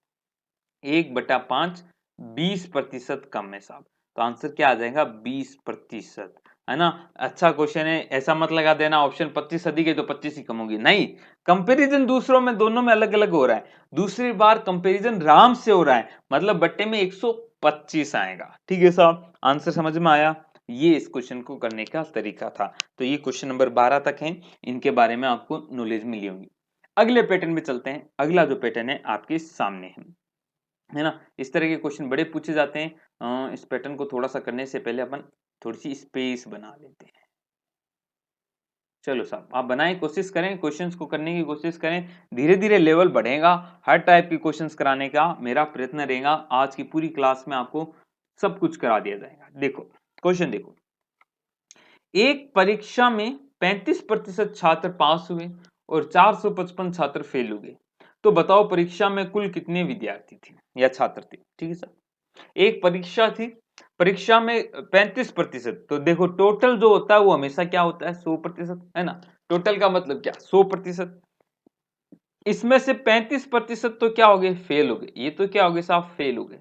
1/5, 20% कम है साहब। तो आंसर क्या आ जाएगा, 20%, है ना। अच्छा क्वेश्चन है, ऐसा मत लगा देना ऑप्शन 25 अधिक है तो 25 ही कम होगी, नहीं, कंपैरिजन दूसरों में, दोनों में अलग अलग हो रहा है। दूसरी बार कंपैरिजन राम से हो रहा है, मतलब बट्टे में 125 आएगा। ठीक है साहब, आंसर समझ में आया, ये इस क्वेश्चन को करने का तरीका था। तो ये क्वेश्चन नंबर 12 तक है, इनके बारे में आपको नॉलेज मिली होगी। अगले पैटर्न में चलते हैं। अगला जो पैटर्न है आपके सामने है ना, इस तरह के क्वेश्चन बड़े पूछे जाते हैं। इस पैटर्न को थोड़ा सा करने से पहले अपन थोड़ी सी स्पेस बना लेते हैं। चलो साहब आप बनाएं, कोशिश करें, क्वेश्चंस को करने की कोशिश करें, धीरे धीरे लेवल बढ़ेगा, हर टाइप की क्वेश्चंस कराने का मेरा प्रयत्न रहेगा। आज की पूरी क्लास में आपको सब कुछ करा दिया जाएगा। देखो क्वेश्चन देखो, एक परीक्षा में 35% छात्र पास हुए और 455 छात्र फेल हुए, तो बताओ परीक्षा में कुल कितने विद्यार्थी थे या छात्र थे? ठीक है सर, एक परीक्षा थी, परीक्षा में 35%। तो देखो टोटल जो होता है वो हमेशा क्या होता है, 100%, है ना। टोटल का मतलब क्या, 100%। इसमें से 35% तो क्या हो गए, फेल हो गए। ये तो क्या हो गए साहब, फेल हो गए।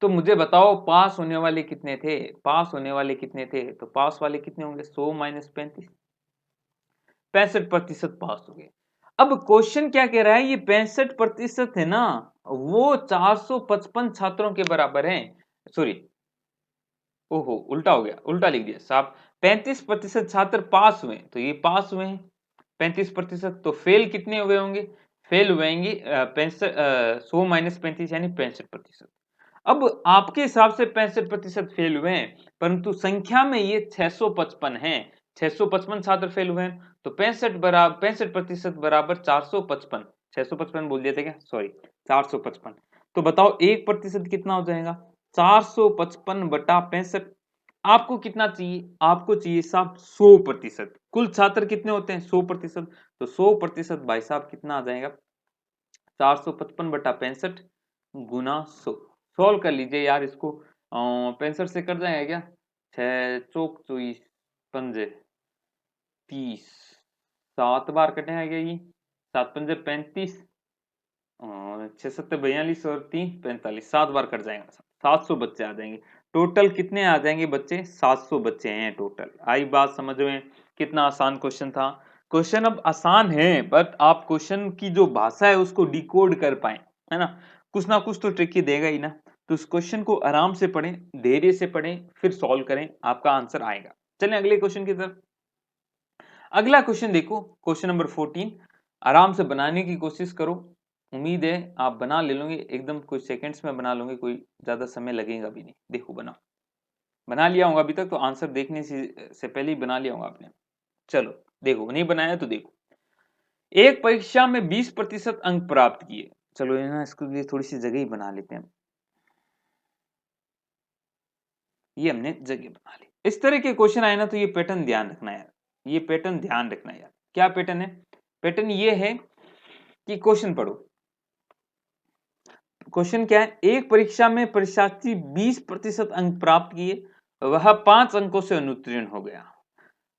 तो मुझे बताओ पास होने वाले कितने थे, पास होने वाले कितने थे? तो पास वाले कितने होंगे, 100 माइनस 35, 65% पास हो गए। अब क्वेश्चन क्या कह रहा है, ये 65% है ना, वो 455 छात्रों के बराबर है। सॉरी, ओहो उल्टा हो गया, उल्टा लिख दिया साहब। 35% छात्र पास हुए, तो ये पास हुए हैं 35%। तो फेल कितने हुए होंगे, फेल हुए होंगे 100 माइनस 35 यानी 65%। अब आपके हिसाब से 65% फेल हुए हैं, परंतु संख्या में ये 655 है, 655 छात्र फेल हुए हैं। तो 65% बराबर 455, 655 बोल दिए थे क्या, सॉरी 455। तो बताओ 1% कितना हो जाएगा, 455/65। आपको कितना चाहिए, आपको चाहिए साहब 100%। कुल छात्र कितने होते हैं, 100%। तो 100% भाई साहब कितना आ जाएगा, 455/65 गुना 100। सॉल्व कर लीजिए यार इसको, 65 से कट जाएगा क्या, 6 चौक 24 पंजे 30, 7 बार कटेगा क्या ये, 7 पंजे 35, और 6 सत्ते 42 और 3 45, 7 बार कट जाएगा, 700 बच्चे आ जाएंगे। टोटल कितने आ जाएंगे बच्चे, 700 बच्चे हैं टोटल। आई बात समझ में, कितना आसान क्वेश्चन था। क्वेश्चन अब आसान है, बट आप क्वेश्चन की जो भाषा है उसको डिकोड कर पाए, है ना। कुछ ना कुछ तो ट्रिक देगा ही ना। तो उस क्वेश्चन को आराम से पढ़ें, धैर्य से पढ़ें, फिर सॉल्व करें, आपका आंसर आएगा। चलें अगले क्वेश्चन की तरफ। अगला क्वेश्चन देखो, क्वेश्चन नंबर 14। आराम से बनाने की कोशिश करो, उम्मीद है आप बना ले लोगे, एकदम कुछ सेकंड्स में बना लोगे, कोई ज्यादा समय लगेगा भी नहीं। देखो बनाओ, बना लिया होगा अभी तक, तो आंसर देखने से पहले ही बना लिया होगा आपने। चलो देखो, नहीं बनाया तो देखो। एक परीक्षा में 20% अंक प्राप्त किए, चलो ये ना इसके लिए थोड़ी सी जगह ही बना लेते हैं। ये हमने जगह बना ली। इस तरह के क्वेश्चन आए ना, तो ये पैटर्न ध्यान रखना यार, ये पैटर्न ध्यान रखना यार। क्या पैटर्न है, पैटर्न ये है कि क्वेश्चन पढ़ो। क्वेश्चन क्या है, एक परीक्षा में परीक्षार्थी 20% अंक प्राप्त किए, वह 5 अंकों से अनुत्तीर्ण हो गया,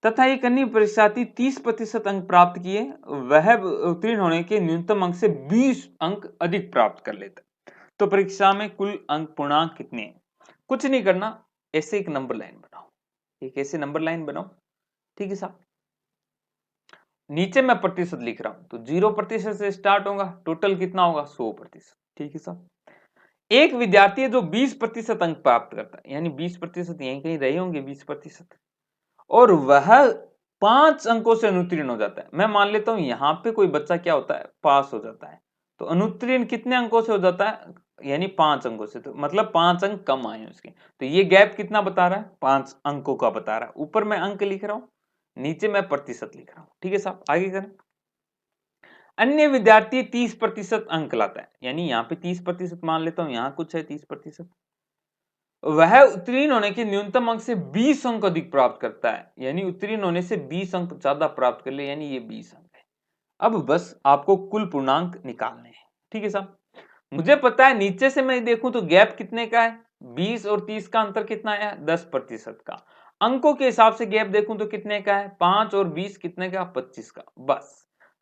तथा एक अन्य परीक्षार्थी 30% अंक प्राप्त किए, वह उत्तीर्ण होने के न्यूनतम अंक से 20 अंक अधिक प्राप्त कर लेता। तो परीक्षा में कुल अंक पूर्णांक कितने हैं? कुछ नहीं करना, ऐसे एक नंबर लाइन बनाओ, एक ऐसे नंबर लाइन बनाओ, ठीक है साहब। नीचे मैं प्रतिशत लिख रहा हूं, तो 0% से स्टार्ट होगा, टोटल कितना होगा 100%, ठीक है साहब। एक विद्यार्थी है जो 20% अंक प्राप्त करता है, यानी 20% यहीं कहीं रहे होंगे 20%, और वह 5 अंकों से अनुत्तीर्ण हो जाता है। मैं मान लेता हूं यहां पे कोई बच्चा क्या होता है, पास हो जाता है। तो अनुत्तीर्ण कितने अंकों से हो जाता है, यानी 5 अंकों से, तो मतलब 5 अंक कम आए उसके। तो ये गैप कितना बता रहा है, 5 अंकों का बता रहा है। ऊपर मैं अंक लिख रहा हूं, नीचे मैं प्रतिशत लिख रहा हूं, ठीक है साहब। आगे करें। अन्य विद्यार्थी 30% अंक लाता है, यानी यहाँ पे 30% मान लेता हूं, यहाँ कुछ है 30%, वह उत्तीर्ण होने के न्यूनतम अंक से 20 अंक अधिक प्राप्त करता है, यानी उत्तीर्ण होने से 20 अंक ज्यादा प्राप्त कर ले, यानी ये 20 अंक है। अब बस आपको कुल पूर्णांक निकालने हैं, ठीक है साहब। मुझे पता है नीचे से मैं देखूं तो गैप कितने का है, 20 और 30 का अंतर कितना है, 10% का। अंकों के हिसाब से गैप देखूं तो कितने का है, 5 और 20 कितने का, 25 का। बस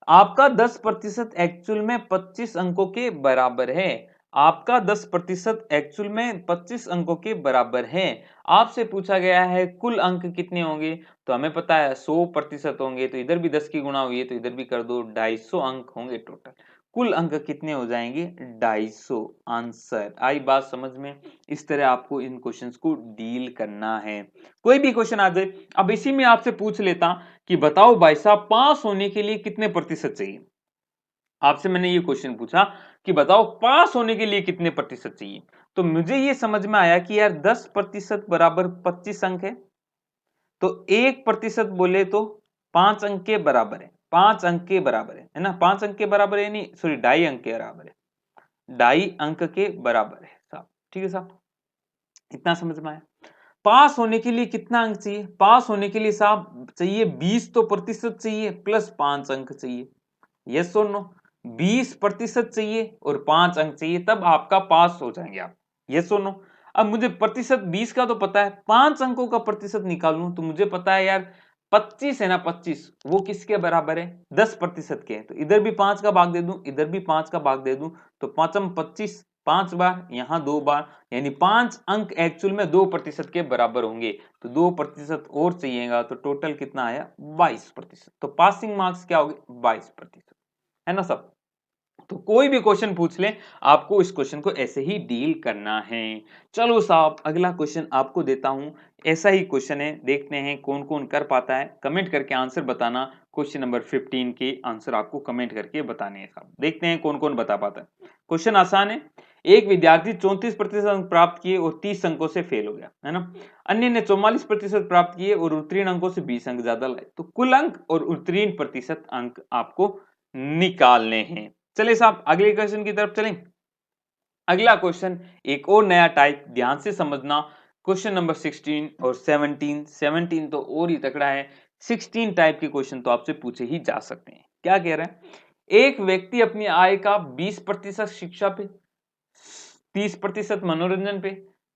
आपका 10% एक्चुअल में 25 अंकों के बराबर है, आपका 10% एक्चुअल में 25 अंकों के बराबर है। आपसे पूछा गया है कुल अंक कितने होंगे, तो हमें पता है 100% होंगे, तो इधर भी 10 की गुणा हुई है, तो इधर भी कर दो, 250 अंक होंगे टोटल। कुल अंक कितने हो जाएंगे, 250। आंसर आई बात समझ में। इस तरह आपको इन क्वेश्चंस को डील करना है। कोई भी क्वेश्चन आ जाए, अब इसी में आपसे पूछ लेता कि बताओ भाई साहब पास होने के लिए कितने प्रतिशत चाहिए। आपसे मैंने ये क्वेश्चन पूछा कि बताओ पास होने के लिए कितने प्रतिशत चाहिए, तो मुझे ये समझ में आया कि यार 10% बराबर 25 अंक है, तो 1% बोले तो 5 अंक के बराबर है, 5 अंक के बराबर है ना, 5 अंक के बराबर है, नहीं सॉरी 2.5 अंक के बराबर है, 2.5 अंक के बराबर है साहब, ठीक है साहब। इतना समझ में आया। पास होने के लिए कितना अंक चाहिए, पास होने के लिए साहब चाहिए 20 तो प्रतिशत चाहिए, प्लस 5 अंक चाहिए, यस और नो। 20% चाहिए और 5 अंक चाहिए, तब आपका पास हो जाएंगे आप। ये सुनो, अब मुझे प्रतिशत 20 का तो पता है, 5 अंकों का प्रतिशत निकालूं तो मुझे पता है यार 25 है ना, 25 वो किसके बराबर है, 10% के। तो इधर भी 5 का भाग दे दूं, इधर भी 5 का भाग दे दूं, तो 5 25, 5 बार, यहां 2 बार, यानी 5 अंक एक्चुअल में 2% के बराबर होंगे। तो 2% और चाहिएगा, तो टोटल कितना आया 22%। तो पासिंग मार्क्स क्या हो गए 22%, है ना सब। तो कोई भी क्वेश्चन पूछ ले, आपको इस क्वेश्चन को ऐसे ही डील करना है। चलो साहब, अगला क्वेश्चन आपको देता हूं। ऐसा ही क्वेश्चन है, देखते हैं कौन कौन कर पाता है। कमेंट करके आंसर बताना। क्वेश्चन नंबर 15 के आंसर आपको कमेंट करके बताने हैं साहब। देखते हैं कौन कौन बता पाता है। क्वेश्चन आसान है। एक विद्यार्थी 34% अंक प्राप्त किए और 30 अंकों से फेल हो गया, है ना। अन्य ने 44% प्राप्त किए और उत्तीर्ण अंकों से 20 अंक ज्यादा लाए। तो कुल अंक और उत्तीर्ण प्रतिशत अंक आपको निकालने हैं। चलिए साहब, अगले क्वेश्चन की तरफ चलें। अगला क्वेश्चन एक और नया टाइप, ध्यान से समझना। क्वेश्चन नंबर 16 और 17 तो और ही तगड़ा है। 16 टाइप के क्वेश्चन तो आपसे पूछे ही जा सकते हैं। क्या कह रहे हैं, एक व्यक्ति अपनी आय का 20% शिक्षा पे, 30% मनोरंजन पे,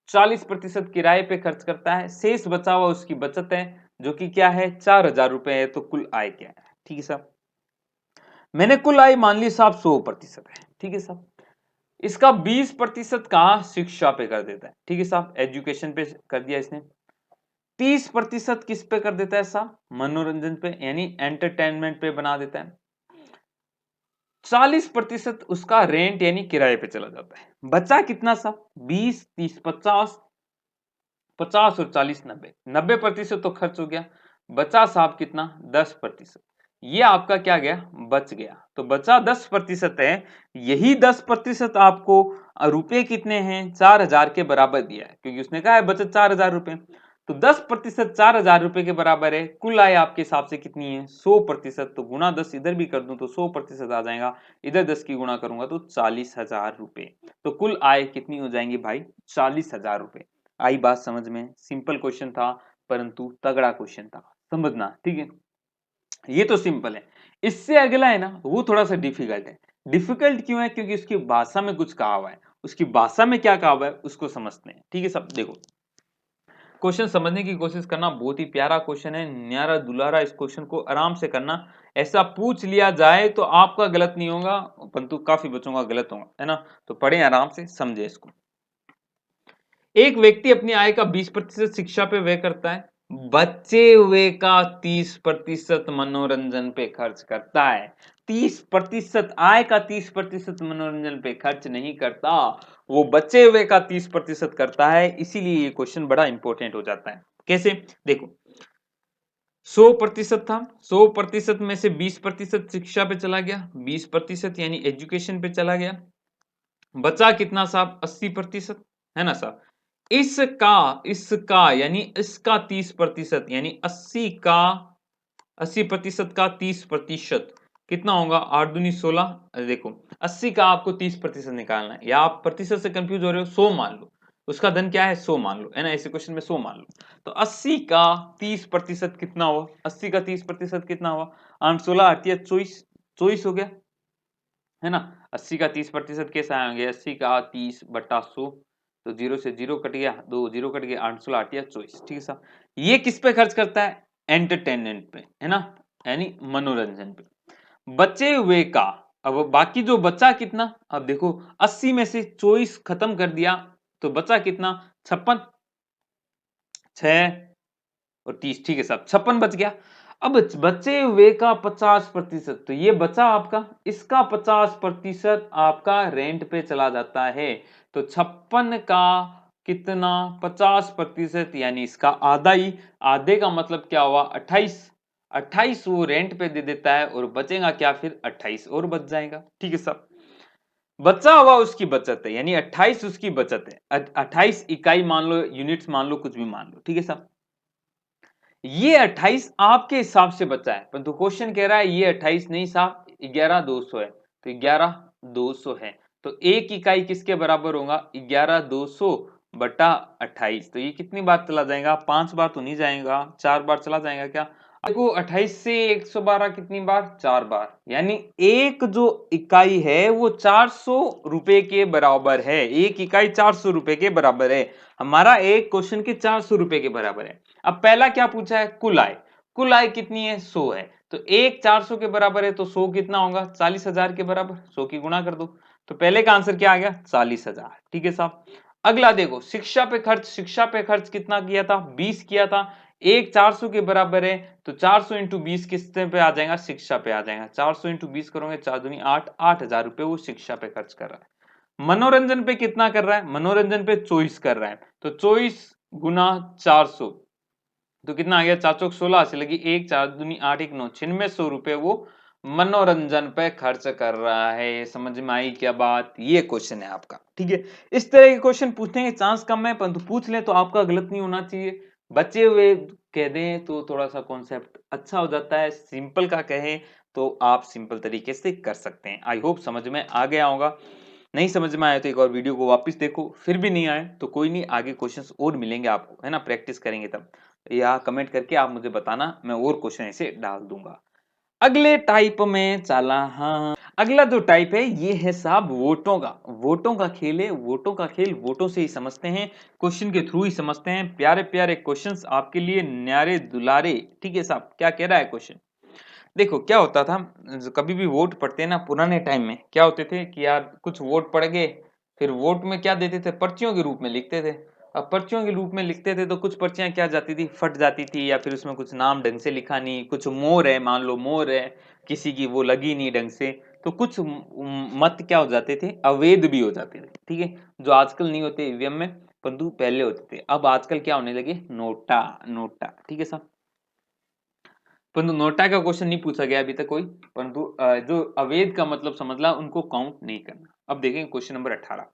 40% किराए पे खर्च करता है। शेष बचा हुआ उसकी बचत है, जो कि क्या है 4,000 रुपए है। तो कुल आय क्या है, ठीक है साहब। मैंने कुल आय मान ली साहब 100% है, ठीक है साहब। इसका 20% कहां शिक्षा पे कर देता है, ठीक है साहब, एजुकेशन पे कर दिया इसने। 30% किस पे कर देता है साहब, मनोरंजन पे यानी एंटरटेनमेंट पे बना देता है। 40% उसका रेंट यानी किराए पे चला जाता है। बचा कितना साहब, 20 30 50, 50 और 40 90, 90% तो खर्च हो गया। बचा साहब कितना 10%। ये आपका क्या गया, बच गया। तो बचा 10% है। यही 10% आपको रुपए कितने हैं 4,000 के बराबर दिया है, क्योंकि उसने कहा है बचत 4,000 रुपए। तो 10% 4,000 रुपए के बराबर है। कुल आय आपके हिसाब से कितनी है 100%। तो गुना 10 इधर भी कर दूं तो 100% आ जाएगा। इधर 10 की गुणा करूंगा तो 40,000 रुपए। तो कुल आय कितनी हो जाएंगी भाई 40,000 रुपए। आई बात समझ में, सिंपल क्वेश्चन था परंतु तगड़ा क्वेश्चन था, समझना, ठीक है। ये तो सिंपल है। इससे अगला है ना, वो थोड़ा सा डिफिकल्ट है। डिफिकल्ट क्यों है, क्योंकि उसकी भाषा में कुछ कहा हुआ है। उसकी भाषा में क्या कहा हुआ है उसको समझते हैं, ठीक है सब। देखो, क्वेश्चन समझने की कोशिश करना। बहुत ही प्यारा क्वेश्चन है, न्यारा दुलारा। इस क्वेश्चन को आराम से करना। ऐसा पूछ लिया जाए तो आपका गलत नहीं होगा, परंतु काफी बच्चों का गलत होगा, है ना। तो पढ़े आराम से, समझे इसको। एक व्यक्ति अपनी आय का 20% शिक्षा पे व्यय करता है, बचे हुए का 30% मनोरंजन पे खर्च करता है। 30%, आय का 30% मनोरंजन पे खर्च नहीं करता, वो बचे हुए का 30% करता है। इसीलिए ये क्वेश्चन बड़ा इंपॉर्टेंट हो जाता है। कैसे, देखो, 100% था, 100% में से 20% शिक्षा पे चला गया, 20% यानी एजुकेशन पे चला गया। बचा कितना साहब 80%, है ना साहब। इसका यानी इसका 30% यानी 80% का 30% कितना होगा, 8 दूनी 16। देखो, 80 का आपको 30% निकालना है, या आप प्रतिशत से कंफ्यूज हो रहे हो, 100 मान लो। उसका धन क्या है 100 मान लो, है ना, ऐसे क्वेश्चन में 100 मान लो। तो 80 का 30% कितना हुआ, 80 का 30% कितना हुआ, 8 16 8 24, 24 हो गया, है ना। 80 का 30% कैसे आएंगे, 80 का 30/100, तो 0 से 0 कट गया, 2 0 कट गया, 8 16 8 24, ठीक है साहब। ये किस पे खर्च करता है, एंटरटेनमेंट पे, है ना, यानी मनोरंजन पे। बचे हुए का, अब बाकी जो बचा कितना, अब देखो 80 में से 24 खत्म कर दिया, तो बचा कितना 56, 6 और 30, ठीक है साहब, 56 बच गया। अब बचे हुए का 50%, तो ये बचा आपका, इसका 50% आपका रेंट पे चला जाता है। तो 56 का कितना 50% यानी इसका आधा ही। आधे का मतलब क्या हुआ 28, 28 वो रेंट पे दे देता है, और बचेगा क्या फिर 28 और बच जाएगा, ठीक है साहब। बचा हुआ उसकी बचत है, यानी 28 उसकी बचत है। 28 इकाई मान लो, यूनिट्स मान लो, कुछ भी मान लो, ठीक है साहब। ये 28 आपके हिसाब से बचा है, परंतु क्वेश्चन कह रहा है ये 28 नहीं साहब 11,200 है। तो 11,200 है, तो एक इकाई किसके बराबर होगा 11,200 बटा 28। तो ये कितनी बार चला जाएगा, 5 बार तो नहीं जाएगा, 4 बार चला जाएगा क्या, देखो 28 से 112 कितनी बार? 4 बार, यानी एक जो इकाई है वो 400 रुपए के बराबर है। एक इकाई 400 रुपए के बराबर है। हमारा एक क्वेश्चन के 400 रुपए के बराबर है। अब पहला क्या पूछा है? कुल आय। कुल आय कितनी है? 100 है। तो एक 400 के बराबर है तो 100 कितना होगा? 40,000 के बराबर। 100 की गुणा कर दो। तो पहले का आंसर क्या आ गया? 40,000। ठीक है साहब। अगला देखो, शिक्षा पे खर्च। शिक्षा पे खर्च कितना किया था? 20 किया था। एक 400 के बराबर है तो 400 इंटू 20 किस पे आ जाएगा? शिक्षा पे आ जाएगा। 400 इंटू 20 करोगे 4 दूनी 8, 8,000 रुपए वो शिक्षा पे खर्च कर रहा है। मनोरंजन पे कितना कर रहा है? मनोरंजन पे 24 कर रहा है। तो 24 गुना 400 तो कितना आ गया? 4 चौक 16 से लगी 1, 4 दूनी 8, 1 9, 9600 रुपए वो मनोरंजन पे खर्च कर रहा है। समझ में आई क्या बात? ये क्वेश्चन है आपका। ठीक है, इस तरह के क्वेश्चन पूछने के चांस कम है, परंतु पूछ ले तो आपका गलत नहीं होना चाहिए। बचे हुए कह दें तो थोड़ा सा कॉन्सेप्ट अच्छा हो जाता है। सिंपल का कहें तो आप सिंपल तरीके से कर सकते हैं। आई होप समझ में आ गया होगा। नहीं समझ में आया तो एक और वीडियो को वापस देखो। फिर भी नहीं आए तो कोई नहीं, आगे क्वेश्चंस और मिलेंगे आपको, है ना, प्रैक्टिस करेंगे तब। या कमेंट करके आप मुझे बताना, मैं और क्वेश्चन ऐसे डाल दूंगा। अगले टाइप में चला। हाँ, अगला जो टाइप है ये है साहब वोटों का। वोटों का खेल है। वोटों का खेल वोटों से ही समझते हैं, क्वेश्चन के थ्रू ही समझते हैं। प्यारे प्यारे क्वेश्चंस आपके लिए, न्यारे दुलारे। ठीक है साहब, क्या कह रहा है क्वेश्चन? देखो क्या होता था, कभी भी वोट पड़ते हैं ना, पुराने टाइम में क्या होते थे कि यार कुछ वोट पड़ गए, फिर वोट में क्या देते थे? पर्चियों के रूप में लिखते थे। अब पर्चियों के रूप में लिखते थे तो कुछ पर्चियां क्या जाती थी? फट जाती थी, या फिर उसमें कुछ नाम ढंग से लिखा नहीं, कुछ मोर है, मान लो मोर है, किसी की वो लगी नहीं ढंग से, तो कुछ मत क्या हो जाते थे? अवैध भी हो जाते थे। ठीक है, जो आजकल नहीं होते ईवीएम में, परंतु पहले होते थे। अब आजकल क्या होने लगे? नोटा। नोटा। ठीक है साहब, परंतु नोटा का क्वेश्चन नहीं पूछा गया अभी तक कोई। परंतु जो अवैध का मतलब समझ ला, उनको काउंट नहीं करना। अब देखेंगे क्वेश्चन नंबर 18।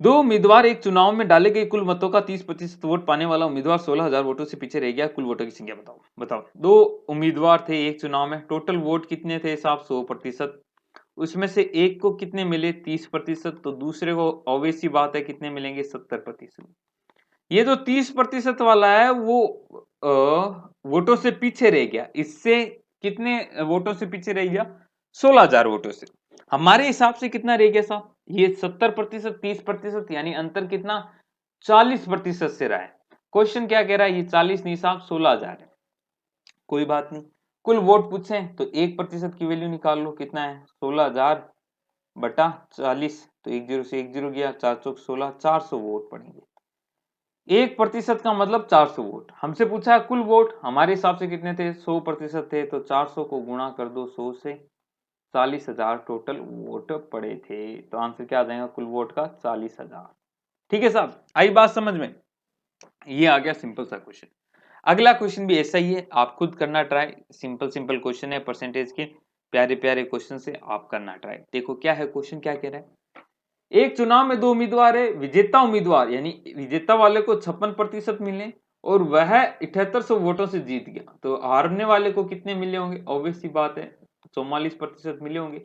दो उम्मीदवार एक चुनाव में डाले गए कुल मतों का 30% वोट पाने वाला उम्मीदवार 16,000 वोटों से पीछे रह गया। कुल वोटों की संख्या बताओ। बताओ, दो उम्मीदवार थे एक चुनाव में, टोटल वोट कितने थे साहब? 100%। उसमें से एक को कितने मिले? 30%। तो दूसरे को ऑब्वियस सी बात है कितने मिलेंगे? 70%। ये जो 30% वाला है वो वोटों से पीछे रह गया। इससे कितने वोटों से पीछे रह गया? 16,000 वोटों से। हमारे हिसाब से कितना रह गया साहब? ये 70%, 30%, यानी अंतर कितना? 40% से रहा है। क्वेश्चन क्या कह रहा है? ये 40 नहीं साहब, 16,000 है। कोई बात नहीं, कुल वोट पूछे तो 1% की वैल्यू निकाल लो। कितना है? 16,000 बटा 40। तो 1 0 से 1 0 गया, 4 चौक 16, 400 वोट पड़ेंगे। 1% का मतलब 400 वोट। हमसे पूछा है कुल वोट, हमारे हिसाब से कितने थे? 100% थे, तो 400 को गुणा कर दो 100 से। 40,000 टोटल वोट पड़े थे। तो आंसर क्या आ जाएगा कुल वोट का? 40,000। ठीक है साहब, आई बात समझ में? ये आ गया सिंपल सा क्वेश्चन। अगला क्वेश्चन भी ऐसा ही है, आप खुद करना ट्राई। सिंपल सिंपल क्वेश्चन है, परसेंटेज के प्यारे प्यारे क्वेश्चन से आप करना ट्राई। देखो क्या है क्वेश्चन, क्या कह रहा है? एक चुनाव में दो उम्मीदवार है। विजेता उम्मीदवार यानी विजेता वाले को 56% मिले और वह 7800 वोटों से जीत गया। तो हारने वाले को कितने मिले होंगे? ऑब्वियस सी बात है 44% मिले होंगे,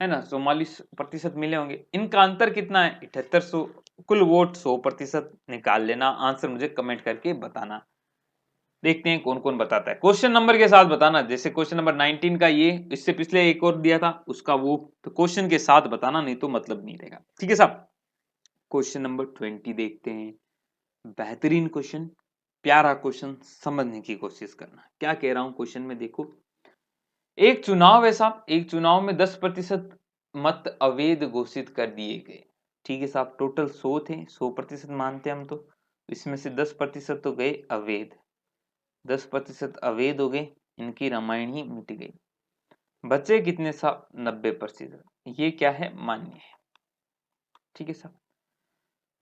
है ना। 44% मिले होंगे। इनका अंतर कितना है? 7800। कुल वोट 100%। निकाल लेना आंसर, मुझे कमेंट करके बताना। देखते हैं कौन कौन बताता है। क्वेश्चन नंबर के साथ बताना। जैसे क्वेश्चन नंबर 19 का ये, इससे पिछले एक और दिया था उसका वो, तो क्वेश्चन के साथ बताना, नहीं तो मतलब नहीं रहेगा। ठीक है साहब, क्वेश्चन नंबर 20 देखते हैं। बेहतरीन क्वेश्चन, प्यारा क्वेश्चन, समझने की कोशिश करना क्या कह रहा हूं क्वेश्चन में। देखो, एक चुनाव है साहब, एक चुनाव में 10% मत अवैध घोषित कर दिए गए। ठीक है साहब, टोटल 100 थे, 100% मानते हैं हम तो। इसमें से 10% तो गए अवैध। 10% अवैध हो गए, इनकी रामायण ही मिट गई। बचे कितने साहब? 90%। ये क्या है? मान्य है। ठीक है साहब,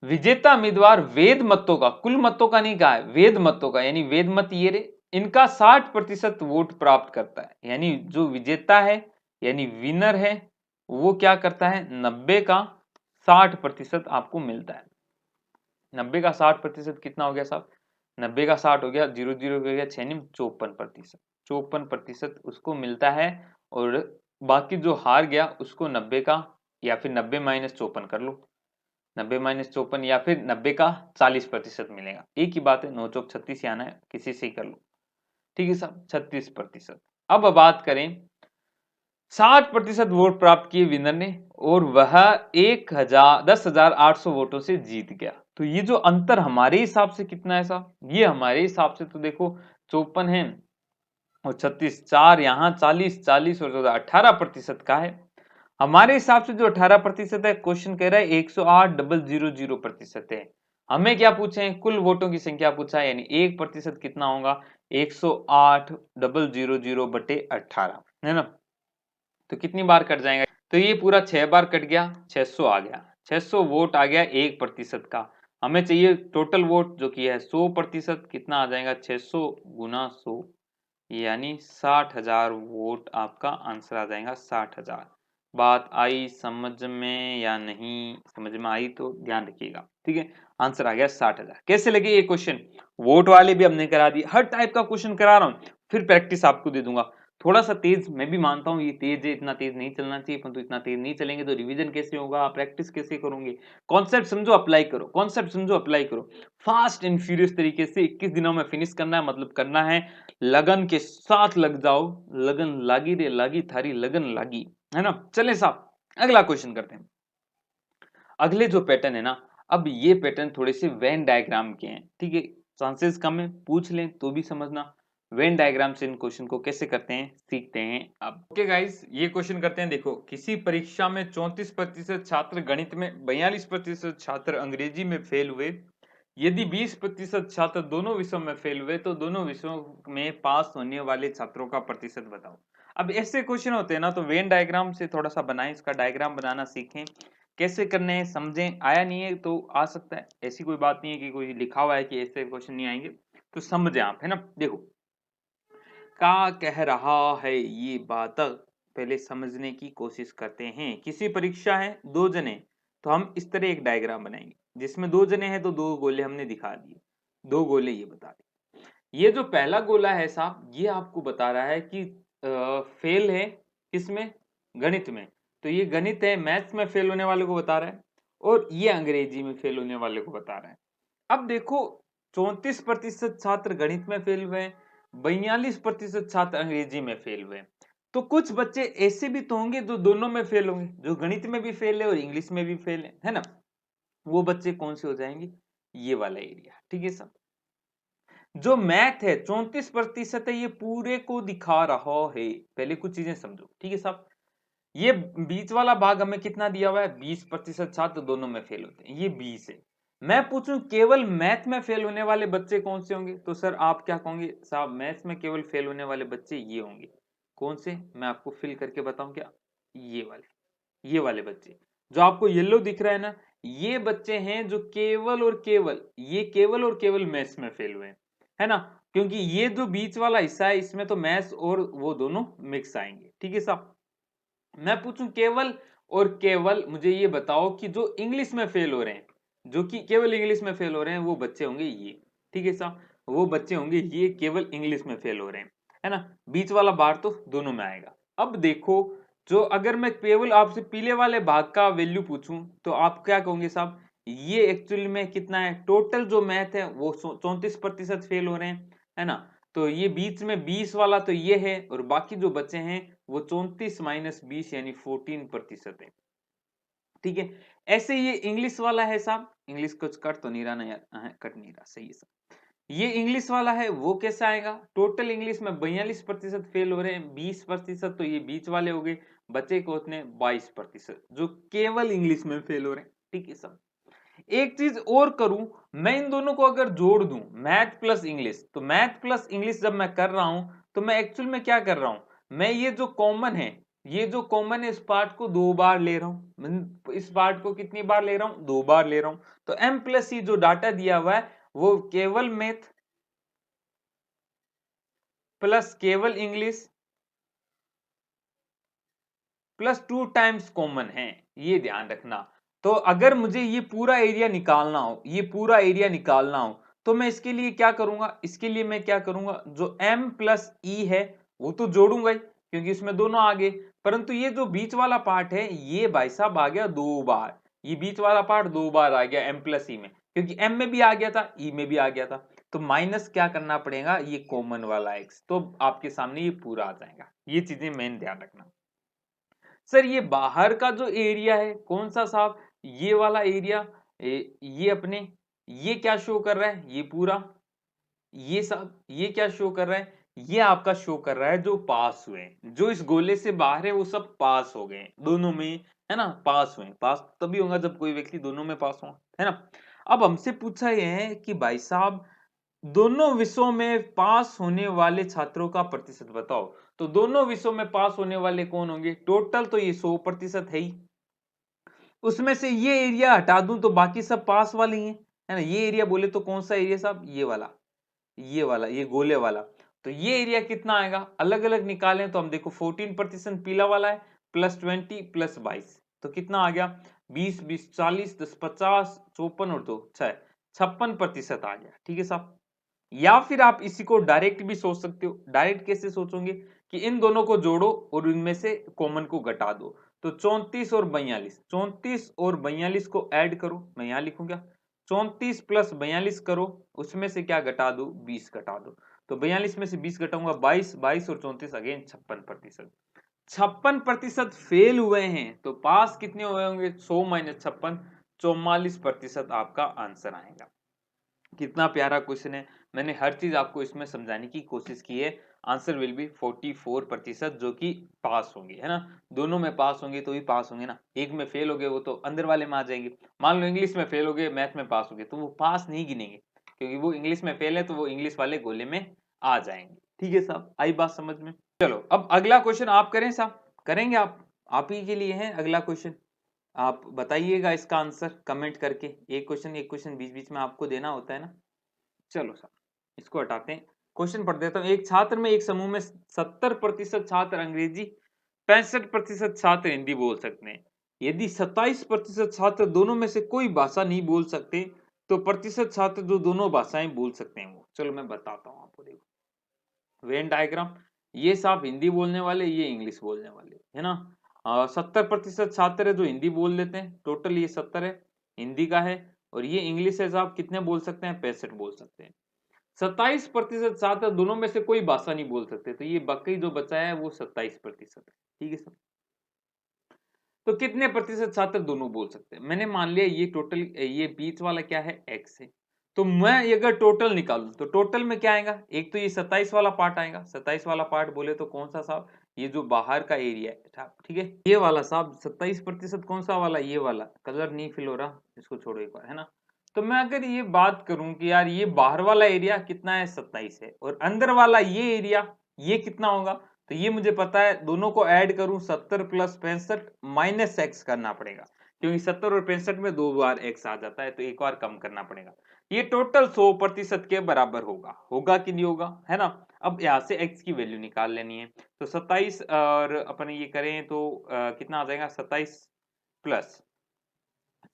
विजेता उम्मीदवार वेद मतों का, कुल मतों का नहीं कहा है, वेद मतों का, यानी वेद मत ये रे, इनका 60% वोट प्राप्त करता है। यानी जो विजेता है, यानी विनर है, वो क्या करता है? 90 का 60% आपको मिलता है। 90 का 60% कितना हो गया साहब? 90 का 60 हो गया, 0 0 हो गया 6 निम 54%। 54% उसको मिलता है। और बाकी जो हार गया उसको 90 का, या फिर 90 माइनस 54 कर लो। 90 माइनस 54 या फिर 90 का 40% मिलेगा। एक ही बात है, 9 चौक 36 आना है, किसी से ही कर लो। ठीक है साहब, 36%। अब बात करें 60% वोट प्राप्त किए विनर ने और वह 10,800 वोटों से जीत गया। तो ये जो अंतर हमारे हिसाब से कितना है साहब, ये हमारे हिसाब से तो देखो 54 है और 36, 4 यहाँ 40, 40 और 18% का है। हमारे हिसाब से जो 18% है, क्वेश्चन कह रहा है 108,000% है। हमें क्या पूछे हैं, कुल वोटों की संख्या पूछा है, यानी 1% कितना होगा, 108,000 बटे 18, है ना। तो कितनी बार कट जाएगा, तो ये पूरा 6 बार कट गया, 600 आ गया, 600 वोट आ गया 1% का। हमें चाहिए टोटल वोट जो कि है 100%, कितना आ जाएगा 600 गुना 100 यानी 60,000 वोट आपका आंसर आ जाएगा 60,000। बात आई समझ में या नहीं, समझ में आई तो ध्यान रखिएगा, ठीक है। आंसर आ गया 60,000। कैसे लगे ये क्वेश्चन, वोट वाले भी हमने करा दिए, हर टाइप का क्वेश्चन करा रहा हूं, फिर प्रैक्टिस आपको दे दूंगा। थोड़ा सा तेज मैं भी मानता हूँ, ये तेज है, इतना तेज नहीं चलना चाहिए, परंतु इतना तेज नहीं चलेंगे तो रिवीजन कैसे होगा, प्रैक्टिस कैसे करोगे, कॉन्सेप्ट समझो अप्लाई करो, कॉन्सेप्ट समझो अप्लाई करो, फास्ट एंड फ्यूरियस तरीके से 21 दिनों में फिनिश करना है, मतलब करना है लगन के साथ, लग जाओ, लगन लागी रे लागी, थारी लगन लागी, है ना। चले साहब अगला क्वेश्चन करते हैं। अगले जो पैटर्न है ना, अब ये पैटर्न थोड़े से वेन डायग्राम के हैं, ठीक है, चांसेस कम है, पूछ लें तो भी समझना। वेन डायग्राम से इन क्वेश्चन को कैसे करते हैं सीखते हैं अब। ओके गाइस, ये क्वेश्चन करते हैं। देखो, किसी परीक्षा में 34% छात्र गणित में, 42% छात्र अंग्रेजी में फेल हुए। यदि 20% छात्र दोनों विषयों में फेल हुए तो दोनों विषयों में पास होने वाले छात्रों का प्रतिशत बताओ। अब ऐसे क्वेश्चन होते हैं ना, तो वेन डायग्राम से थोड़ा सा बनाएं, इसका डायग्राम बनाना सीखें, कैसे करने हैं समझें। आया नहीं है तो आ सकता है, ऐसी कोई बात नहीं है कि कोई लिखा हुआ है कि ऐसे क्वेश्चन नहीं आएंगे, तो समझें आप, है ना। देखो क्या कह रहा है ये बात, पहले समझने की कोशिश करते हैं। किसी परीक्षा है, दो जने, तो हम इस तरह एक डायग्राम बनाएंगे जिसमें दो जने हैं, तो दो गोले हमने दिखा दिए, दो गोले ये बता दिए। ये जो पहला गोला है साहब, ये आपको बता रहा है कि फेल है किसमें, गणित में, तो ये गणित है, मैथ्स में फेल होने वाले को बता रहा है, और ये अंग्रेजी में फेल होने वाले को बता रहा है। अब देखो 34% छात्र गणित में फेल हुए, 42% छात्र अंग्रेजी में फेल हुए, तो कुछ बच्चे ऐसे भी तो होंगे जो दोनों में फेल होंगे, जो गणित में भी फेल है और इंग्लिश में भी फेल है ना। वो बच्चे कौन से हो जाएंगे, ये वाला एरिया, ठीक है साहब। जो मैथ है 34% है, ये पूरे को दिखा रहा है। पहले कुछ चीजें समझो, ठीक है साहब। ये बीच वाला भाग हमें कितना दिया हुआ है, 20% छात्र दोनों में फेल होते हैं, ये 20 है। मैं पूछूं केवल मैथ में फेल होने वाले बच्चे कौन से होंगे, तो सर आप क्या कहोगे, साहब मैथ्स में केवल फेल होने वाले बच्चे ये होंगे। कौन से, मैं आपको फिल करके बताऊं क्या, ये वाले बच्चे जो आपको येलो दिख रहा है ना, ये बच्चे हैं जो केवल और केवल, ये केवल और केवल मैथ्स में फेल हुए है ना। क्योंकि ये जो बीच वाला हिस्सा है, इसमें तो मैथ्स और वो दोनों मिक्स आएंगे, ठीक है साहब। मैं पूछूं केवल और केवल, मुझे ये बताओ कि जो इंग्लिश में फेल हो रहे हैं, जो कि केवल इंग्लिश में फेल हो रहे हैं, वो बच्चे होंगे ये, ठीक है साहब, वो बच्चे होंगे ये केवल इंग्लिश में फेल हो रहे हैं, है ना। बीच वाला बार तो दोनों में आएगा। अब देखो, जो अगर मैं केवल आपसे पीले वाले भाग का वैल्यू पूछूं, तो आप क्या कहोगे साहब, ये एक्चुअली में कितना है, टोटल जो मैथ है वो 34% फेल हो रहे हैं, है ना। तो ये बीच में 20 वाला तो ये है, और बाकी जो बचे हैं वो 34 माइनस 20 यानी 14% है, ठीक है। ऐसे ये इंग्लिश वाला है साहब, इंग्लिश कुछ कट तो नहीं रहा ना यार, कट नहीं रहा, सही है साहब। ये इंग्लिश वाला है, वो कैसे आएगा, टोटल इंग्लिश में 42% फेल हो रहे हैं, 20% तो ये बीच वाले हो गए, बचे को उतने 22% जो केवल इंग्लिश में फेल हो रहे हैं, ठीक है साहब। एक चीज और करूं, मैं इन दोनों को अगर जोड़ दूं, मैथ प्लस इंग्लिश, तो मैथ प्लस इंग्लिश जब मैं कर रहा हूं, तो मैं एक्चुअल में क्या कर रहा हूं, मैं ये जो कॉमन है, ये जो कॉमन है, इस पार्ट को दो बार ले रहा हूं, इस पार्ट को कितनी बार ले रहा हूं, दो बार ले रहा हूं। तो एम प्लस सी जो डाटा दिया हुआ है, वो केवल मैथ प्लस केवल इंग्लिश प्लस 2 टाइम्स कॉमन है, ये ध्यान रखना। तो अगर मुझे ये पूरा एरिया निकालना हो, ये पूरा एरिया निकालना हो, तो मैं इसके लिए क्या करूंगा, इसके लिए मैं क्या करूंगा, जो m प्लस ई है वो तो जोड़ूंगा ही, क्योंकि इसमें दोनों आ गए, परंतु ये जो बीच वाला पार्ट है, ये भाई साहब आ गया दो बार, ये बीच वाला पार्ट दो बार आ गया m प्लस ई में, क्योंकि m में भी आ गया था, e में भी आ गया था। तो माइनस क्या करना पड़ेगा, ये कॉमन वाला x, तो आपके सामने ये पूरा आ जाएगा। ये चीजें मेन ध्यान रखना। सर ये बाहर का जो एरिया है कौन सा साहब, ये वाला एरिया, ये अपने, ये क्या शो कर रहा है, ये पूरा, ये सब ये क्या शो कर रहा है, ये आपका शो कर रहा है जो पास हुए हैं, जो इस गोले से बाहर है वो सब पास हो गए दोनों में, है ना, पास हुए। पास तभी होगा जब कोई व्यक्ति दोनों में पास हो, है ना। अब हमसे पूछा यह है कि भाई साहब दोनों विषयों में पास होने वाले छात्रों का प्रतिशत बताओ। तो दोनों विषयों में पास होने वाले कौन होंगे, टोटल तो ये 100% है ही, उसमें से ये एरिया हटा दूं तो बाकी सब पास वाले ही हैं, है ना। ये एरिया बोले तो कौन सा एरिया साहब, ये वाला, ये वाला, ये गोले वाला। तो ये एरिया कितना आएगा, अलग अलग निकालें तो हम देखो 14% पीला वाला है, प्लस 20 प्लस 22, तो कितना आ गया 20 20 40 10 50 54 और 2 6 56% आ गया। ठीक है साहब। या फिर आप इसी को डायरेक्ट भी सोच सकते हो। डायरेक्ट कैसे सोचोगे कि इन दोनों को जोड़ो और इनमें से कॉमन को घटा दो। तो 34 और 42, 34 और 42 को ऐड करो, मैं यहां लिखूंगा 34 प्लस 42 करो, उसमें से क्या घटा दो, 20 घटा दो। तो 42 में से 20 घटाऊंगा 22, 22 और 34 अगेन 56%। 56% फेल हुए हैं तो पास कितने हुए होंगे, 100 माइनस 56, 44% आपका आंसर आएगा। कितना प्यारा क्वेश्चन है, मैंने हर चीज आपको इसमें समझाने की कोशिश की है। आंसर विल बी 44% जो कि पास होंगे, है ना। दोनों में पास होंगे तो ही पास होंगे ना, एक में फेल हो गए वो तो अंदर वाले में आ जाएंगे। मान लो इंग्लिश में फेल हो गए, मैथ में पास हो गए, तो वो पास नहीं गिनेंगे, क्योंकि वो इंग्लिश में फेल है तो वो इंग्लिश वाले गोले में आ जाएंगे। ठीक है साहब, आई बात समझ में। चलो अब अगला क्वेश्चन आप करें साहब, करेंगे आप ही के लिए है अगला क्वेश्चन। आप बताइएगा इसका आंसर कमेंट करके, एक क्वेश्चन बीच बीच में आपको देना होता है ना। चलो सर इसको हटाते हैं, क्वेश्चन पढ़ देता हूं। एक छात्र में, एक समूह में 70% छात्र अंग्रेजी, 65% छात्र हिंदी बोल सकते हैं। यदि 27% छात्र दोनों में से कोई भाषा नहीं बोल सकते तो प्रतिशत छात्र जो दोनों भाषाएं बोल सकते हैं वो, चलो मैं बताता हूं आपको। देखो वेन डायग्राम, ये साहब हिंदी बोलने वाले, ये इंग्लिश बोलने वाले, है ना। 70% छात्र है जो हिंदी बोल लेते हैं, टोटल ये 70 है, हिंदी का है। और ये इंग्लिश है साहब, कितने बोल सकते हैं, 65 बोल सकते हैं। 27% छात्र दोनों में से कोई भाषा नहीं बोल सकते, तो ये बाकी जो बचा है वो 27% है। ठीक है सर। तो कितने प्रतिशत छात्र दोनों बोल सकते हैं, मैंने मान लिया ये टोटल, ये बीच वाला क्या है, एक्स है। तो मैं अगर टोटल निकालूं तो टोटल में क्या आएगा, एक तो ये 27 वाला पार्ट आएगा। 27 वाला पार्ट बोले तो कौन सा साहब, ये जो बाहर का एरिया है, ठीक है, ये वाला साहब 27% कौन सा वाला, ये वाला, कलर नहीं फिल हो रहा, इसको छोड़ो एक बार, है ना। तो मैं अगर ये बात करूं कि यार ये बाहर वाला एरिया कितना है, 27 है, और अंदर वाला ये एरिया ये कितना होगा, तो ये मुझे पता है, दोनों को ऐड करूं 70 प्लस 65 माइनस एक्स करना पड़ेगा, क्योंकि 70 और 65 में 2 बार एक्स आ जाता है, तो एक बार कम करना पड़ेगा। ये टोटल 100% के बराबर होगा, होगा कि नहीं होगा, है ना। अब यहाँ से x की वैल्यू निकाल लेनी है। तो 27 और अपन ये करें तो कितना आ जाएगा, 27 प्लस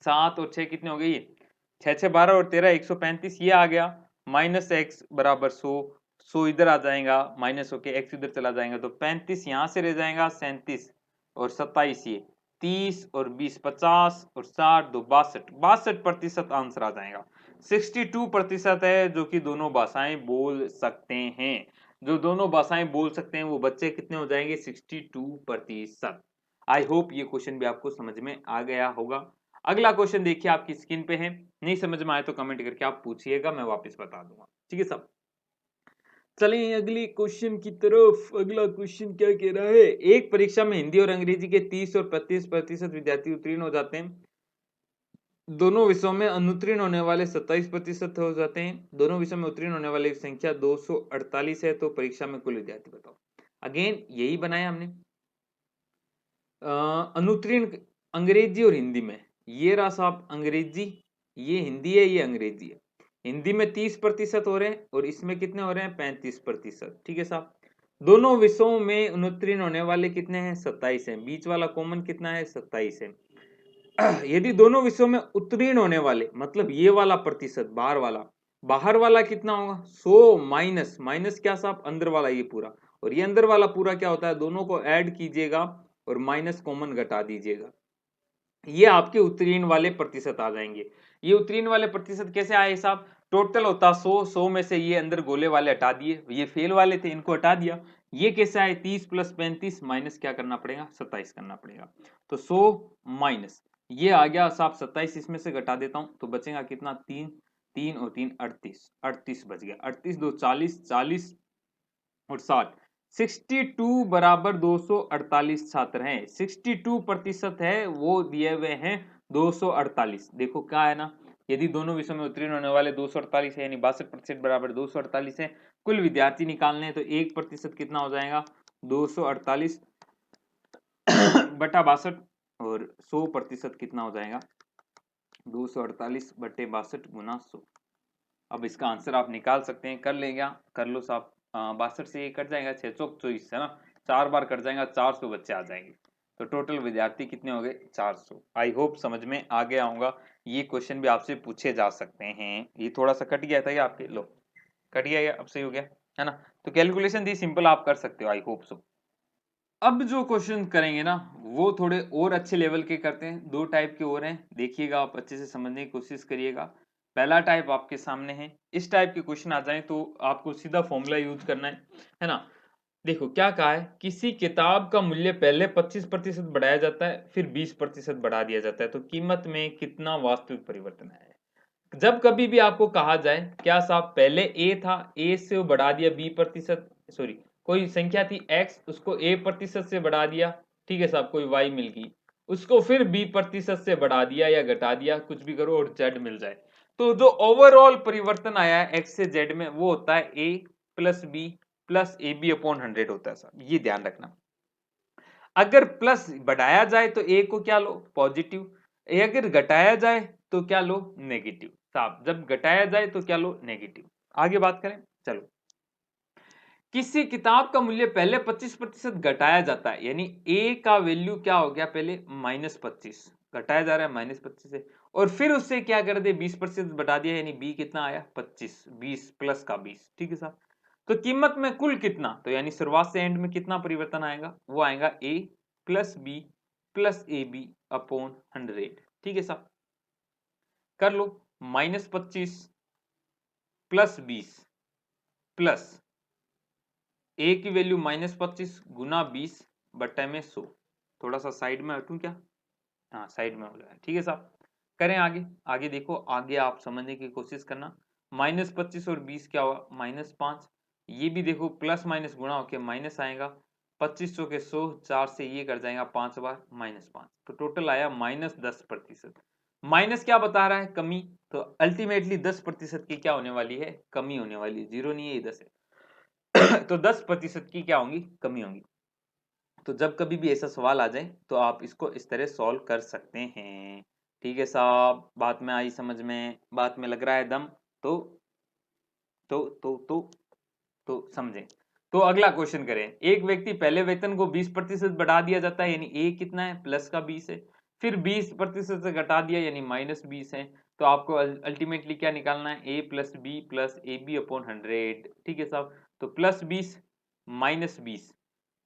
7 और 6 कितने हो गए, ये 6 6 12 और 13 135, ये आ गया, माइनस एक्स बराबर 100, 100 इधर आ जाएगा, माइनस होके एक्स इधर चला जाएगा, तो 35 यहाँ से रह जाएगा, 37 और 27 ये 30 और 20 50 और 60 2 62% आंसर आ जाएगा। 62% है जो कि दोनों भाषाएं बोल सकते हैं। जो दोनों भाषाएं बोल सकते हैं वो बच्चे कितने हो जाएंगे, 62%। आई होप ये क्वेश्चन भी आपको समझ में आ गया होगा। अगला क्वेश्चन देखिए आपकी स्क्रीन पे है, नहीं समझ में आए तो कमेंट करके आप पूछिएगा, मैं वापस बता दूंगा। ठीक है सब, चलिए अगले क्वेश्चन की तरफ। अगला क्वेश्चन क्या कह रहा है, एक परीक्षा में हिंदी और अंग्रेजी के 30 और 35% विद्यार्थी उत्तीर्ण हो जाते हैं, दोनों विषयों में अनुत्तीर्ण होने वाले 27% हो जाते हैं, दोनों विषयों में उत्तीर्ण होने वाले की संख्या 248 है, तो परीक्षा में कुल विद्यार्थी बताओ। अगेन यही बनाया हमने, अनुत्तीर्ण अंग्रेजी और हिंदी में, ये रहा साहब अंग्रेजी, ये हिंदी है, ये अंग्रेजी है। हिंदी में 30% हो रहे हैं और इसमें कितने हो रहे हैं, 35%। ठीक है साहब। दोनों विषयों में अनुत्तीर्ण होने वाले कितने हैं, 27 हैं, बीच वाला कॉमन कितना है, 27 है। यदि दोनों विषयों में उत्तीर्ण होने वाले, मतलब ये वाला प्रतिशत, बाहर वाला कितना होगा, 100 माइनस, माइनस क्या साहब, अंदर वाला ये पूरा, और ये अंदर वाला पूरा क्या होता है, दोनों को ऐड कीजिएगा और माइनस कॉमन घटा दीजिएगा, ये आपके उत्तीर्ण वाले प्रतिशत आ जाएंगे। ये उत्तीर्ण वाले प्रतिशत कैसे आए साहब, टोटल होता 100 में से ये अंदर गोले वाले हटा दिए, ये फेल वाले थे इनको हटा दिया। ये कैसे आए 30 प्लस 35 माइनस क्या करना पड़ेगा 27 करना पड़ेगा। तो 100 माइनस ये आ गया साहब 27, इसमें से घटा देता हूं तो बचेगा कितना 3, 3 और 3 38, 38 बच गया। 38 2 40, 40 और 60, 62 बराबर 248 छात्र हैं। 62% है वो दिए हुए हैं 248। देखो क्या है ना, यदि दोनों विषयों में उत्तीर्ण होने वाले 248 है यानी 62% बराबर 248 है। कुल विद्यार्थी निकालने हैं तो 1% कितना हो जाएगा 248 बटा 62 और 100% कितना हो जाएगा 248 बटे 62 गुना 100। अब इसका आंसर आप निकाल सकते हैं, कर लेगा कर लो साहब। 62 से ये कट जाएगा 624 है ना, 4 बार कट जाएगा 400 बच्चे आ जाएंगे। तो टोटल विद्यार्थी कितने हो गए 400। आई होप समझ में आ गया होगा। ये क्वेश्चन भी आपसे पूछे जा सकते हैं। ये थोड़ा सा कट गया था ये आपके, लो कट गया, अब सही हो गया है ना। तो कैलकुलेशन दी सिंपल आप कर सकते हो, आई होप सो। अब जो क्वेश्चन करेंगे ना वो थोड़े और अच्छे लेवल के करते हैं। दो टाइप के और हैं, देखिएगा आप अच्छे से समझने की कोशिश करिएगा। पहला टाइप आपके सामने है। इस टाइप के क्वेश्चन आ जाए तो आपको सीधा फॉर्मूला यूज करना है ना। देखो क्या कहा है, किसी किताब का मूल्य पहले 25% बढ़ाया जाता है फिर 20% बढ़ा दिया जाता है तो कीमत में कितना वास्तविक परिवर्तन है। जब कभी भी आपको कहा जाए क्या साहब पहले ए था, ए से वो बढ़ा दिया b%, सॉरी कोई संख्या थी x, उसको a% से बढ़ा दिया, ठीक है साहब कोई y मिल गई, उसको फिर b% से बढ़ा दिया या घटा दिया कुछ भी करो और z मिल जाए, तो जो ओवरऑल परिवर्तन आया है x से z में वो होता है a plus b plus A B upon 100 होता है साहब, ये ध्यान रखना। अगर प्लस बढ़ाया जाए तो ए को क्या लो पॉजिटिव, अगर घटाया जाए तो क्या लो नेगेटिव। साहब जब घटाया जाए तो क्या लो नेगेटिव। आगे बात करें चलो। किसी किताब का मूल्य पहले 25% घटाया जाता है यानी ए का वैल्यू क्या हो गया पहले -25 घटाया जा रहा है -25 से, और फिर उससे क्या कर दे 20% बढ़ा दिया यानी बी कितना आया 25, 20 प्लस का 20, ठीक है साहब। तो कीमत में कुल कितना, तो यानी शुरुआत से एंड में कितना परिवर्तन आएगा, वो आएगा A plus B plus A B upon 100, ठीक है साहब। कर लो -25 प्लस 20 प्लस ए की वैल्यू -25 गुना 20 बटे में 100। थोड़ा सा साइड में हटूं क्या, हाँ साइड में हो जाए, ठीक है साहब। करें आगे, आगे देखो, आगे आप समझने की कोशिश करना। -25 और 20 क्या हुआ -5, ये भी देखो प्लस माइनस गुणा होके माइनस आएगा, 25 के 100, 4 से ये कर जाएगा 5 बार -5, तो टोटल आया -10%। माइनस क्या बता रहा है कमी, तो अल्टीमेटली 10% की क्या होने वाली है कमी होने वाली है, जीरो नहीं है ये 10 है तो 10% की क्या होंगी कमी होंगी। तो जब कभी भी ऐसा सवाल आ जाए तो आप इसको इस तरह सॉल्व कर सकते हैं, ठीक है साहब। बात में आई समझ में, बात में लग रहा है दम, तो तो समझें। तो अगला क्वेश्चन करें। एक व्यक्ति पहले वेतन को 20% बढ़ा दिया जाता है यानी ए कितना है प्लस का 20 है, फिर 20% से घटा दिया यानी -20 है, तो आपको अल्टीमेटली क्या निकालना है A plus B plus A B upon 100, ठीक है साहब। तो +20 -20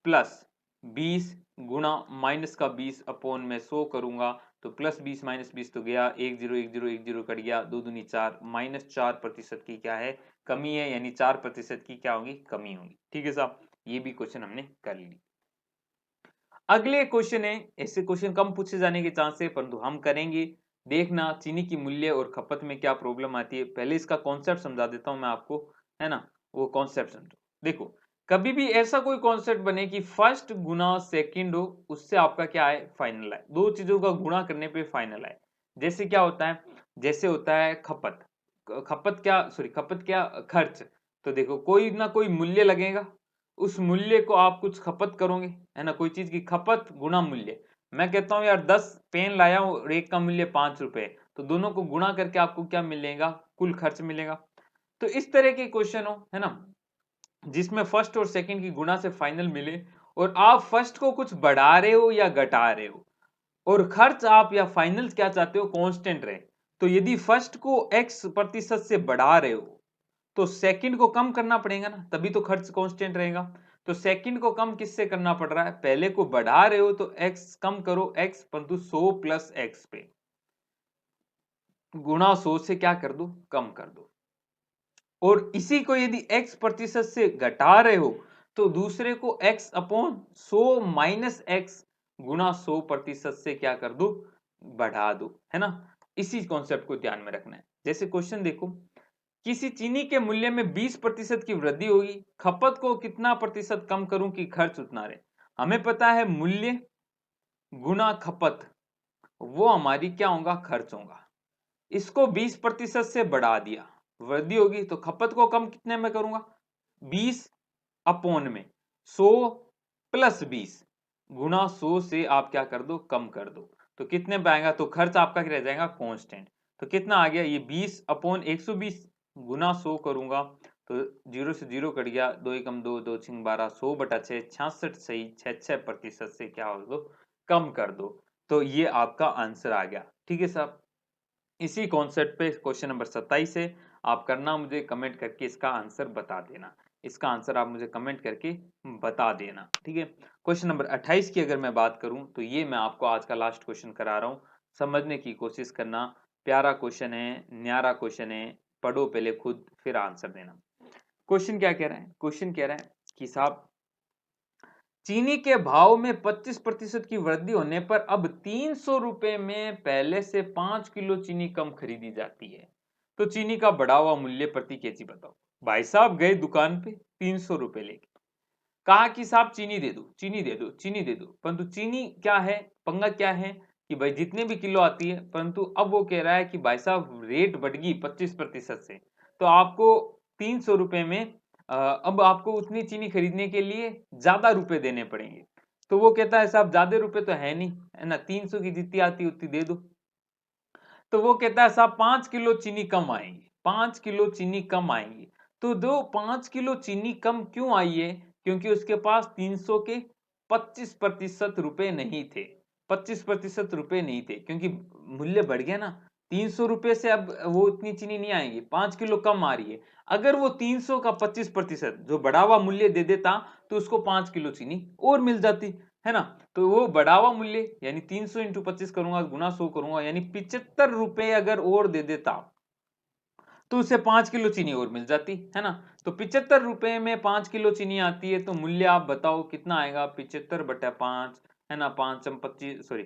प्लस 20 गुणा माइनस का 20 अपॉन में 100 करूंगा, तो +20 -20 तो गया, 1 0 1 0 1 0 कट गया, 2 दूनी 4, -4% की क्या है कमी है, यानी 4% की क्या होगी कमी होगी, ठीक है साहब। ये भी क्वेश्चन हमने कर ली। अगले क्वेश्चन है, ऐसे क्वेश्चन कम पूछे जाने के चांस है परंतु हम करेंगे। देखना चीनी की मूल्य और खपत में क्या प्रॉब्लम आती है, पहले इसका कॉन्सेप्ट समझा देता हूं मैं आपको, है ना। वो कॉन्सेप्ट समझो। देखो कभी भी ऐसा कोई कॉन्सेप्ट बने कि फर्स्ट गुना सेकंड हो, उससे आपका क्या है फाइनल है, दो चीजों का गुणा करने पे फाइनल है। जैसे क्या होता है, जैसे होता है खपत, खपत क्या सॉरी खपत क्या खर्च। तो देखो कोई ना कोई मूल्य लगेगा, उस मूल्य को आप कुछ खपत करोगे, है ना, कोई चीज की खपत गुणा मूल्य। मैं कहता हूं यार 10 पेन लाया हूं और एक का मूल्य 5 रुपए, तो दोनों को गुणा करके आपको क्या मिलेगा कुल खर्च मिलेगा। तो इस तरह के क्वेश्चन हो, है ना, जिसमें फर्स्ट और सेकंड की गुणा से फाइनल मिले और आप फर्स्ट को कुछ बढ़ा रहे हो या घटा रहे हो और खर्च आप या फाइनल क्या चाहते हो कांस्टेंट रहे। तो यदि फर्स्ट को x% से बढ़ा रहे हो तो सेकंड को कम करना पड़ेगा ना, तभी तो खर्च कांस्टेंट रहेगा। तो सेकंड को कम किससे करना पड़ रहा है, पहले को बढ़ा रहे हो तो x कम करो x परंतु 100 प्लस x पे गुणा 100 से क्या कर दो कम कर दो। और इसी को यदि x प्रतिशत से घटा रहे हो तो दूसरे को x अपॉन 100 माइनस x गुना 100% से क्या कर दो, बढ़ा दो, है ना। इसी कॉन्सेप्ट को ध्यान में रखना है। जैसे क्वेश्चन देखो, किसी चीनी के मूल्य में 20% की वृद्धि होगी, खपत को कितना प्रतिशत कम करूं कि खर्च उतना रहे। हमें पता है मूल्य गुना खपत वो हमारी क्या होगा, खर्च होगा। इसको 20% से बढ़ा दिया, वृद्धि होगी, तो खपत को कम कितने में करूंगा, 20 अपॉन में 100 प्लस 20 गुना 100 से आप क्या कर दो, कम कर दो, तो कितने पे आएगा, तो खर्च आपका क्या रह जाएगा, कांस्टेंट। तो कितना आ गया, ये 20 अपॉन 120 गुना 100 करूंगा तो 0 से 0 कट गया, 2 एकम 2, 2 छिंग 12, 100 बटा 6, 66 सही 66% से क्या हो दो, कम कर दो। तो ये आपका आंसर आ गया। ठीक है साहब, इसी कॉन्सेप्ट पे क्वेश्चन नंबर 27 है। आप करना मुझे कमेंट करके इसका आंसर बता देना, इसका आंसर आप मुझे कमेंट करके बता देना। ठीक है, क्वेश्चन नंबर 28 की अगर मैं बात करूं तो ये मैं आपको आज का लास्ट क्वेश्चन करा रहा हूं, समझने की कोशिश करना। प्यारा क्वेश्चन है, न्यारा क्वेश्चन है, पढ़ो पहले खुद फिर आंसर देना। क्वेश्चन क्या कह रहा है, क्वेश्चन कह रहा है कि साहब चीनी के भाव में 25% की वृद्धि होने पर अब 300 रुपए में पहले से 5 किलो चीनी कम खरीदी जाती है, तो चीनी का बढ़ा हुआ मूल्य प्रति केजी बताओ। भाई साहब गए दुकान पे 300 रुपए लेके, कहा कि साहब चीनी दे दो, चीनी दे दो, चीनी दे दो, परंतु चीनी क्या है, पंगा क्या है कि भाई जितने भी किलो आती है, परंतु अब वो कह रहा है कि भाई साहब रेट बढ़ गई 25% से, तो आपको 300 रुपए में अब आपको उतनी चीनी खरीदने के लिए ज्यादा रुपए देने पड़ेंगे। तो वो कहता है साहब ज्यादा रुपए तो है नहीं, है ना, 300 की जितनी आती है उतनी दे दो। तो वो कहता है साहब 5 किलो चीनी कम आएंगी, 5 किलो चीनी कम आएंगी। तो दो 5 किलो चीनी कम क्यों आई है, क्योंकि उसके पास 300 के 25% रुपए नहीं थे, 25% रुपए नहीं थे, क्योंकि मूल्य बढ़ गया ना, 300 रुपए से अब वो इतनी चीनी नहीं आएगी, 5 किलो कम आ रही है। अगर वो 300 का 25% जो बढ़ा हुआ मूल्य दे देता तो उसको 5 किलो चीनी और मिल जाती, है ना। तो वो बढ़ावा मूल्य यानी 300 इंटू 25 करूंगा गुना 100 करूंगा, यानी 75 रुपए अगर और दे देता तो उसे 5 किलो चीनी और मिल जाती, है ना। तो 75 रुपए में 5 किलो चीनी आती है, तो मूल्य आप बताओ कितना आएगा, 75 बटा 5, है ना, 5 25 सॉरी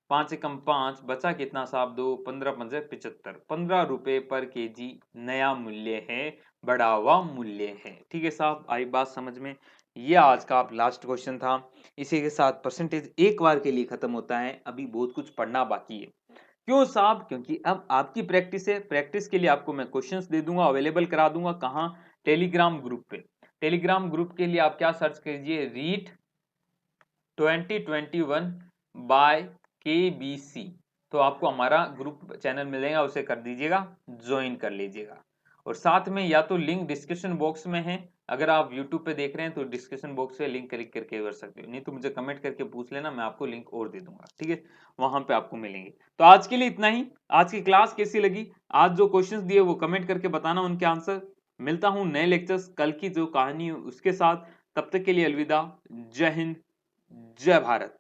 5 एकम 5 बचा कितना साहब, 2 15 पंजे 75, 15 रुपए पर केजी नया मूल्य है, बढ़ा हुआ मूल्य है। ठीक है साहब, आई बात समझ में। ये आज का आप लास्ट क्वेश्चन था। इसी के साथ परसेंटेज एक बार के लिए खत्म होता है, अभी बहुत कुछ पढ़ना बाकी है। क्यों साहब, क्योंकि अब आपकी प्रैक्टिस है, प्रैक्टिस के लिए आपको मैं क्वेश्चंस दे दूंगा, अवेलेबल करा दूंगा, कहाँ, टेलीग्राम ग्रुप पे। टेलीग्राम ग्रुप के लिए आप क्या सर्च कीजिए, रीट 2021 बाय KBC, तो आपको हमारा ग्रुप चैनल मिलेगा, उसे कर दीजिएगा, ज्वाइन कर लीजिएगा। और साथ में या तो लिंक डिस्क्रिप्शन बॉक्स में है, अगर आप यूट्यूब पे देख रहे हैं तो डिस्क्रिप्शन बॉक्स से लिंक क्लिक करके कर सकते हो, नहीं तो मुझे कमेंट करके पूछ लेना, मैं आपको लिंक और दे दूंगा। ठीक है, वहां पे आपको मिलेंगे। तो आज के लिए इतना ही। आज की क्लास कैसी लगी, आज जो क्वेश्चंस दिए वो कमेंट करके बताना उनके आंसर। मिलता हूं नए लेक्चर्स कल की जो कहानी है उसके साथ, तब तक के लिए अलविदा। जय हिंद, जय भारत।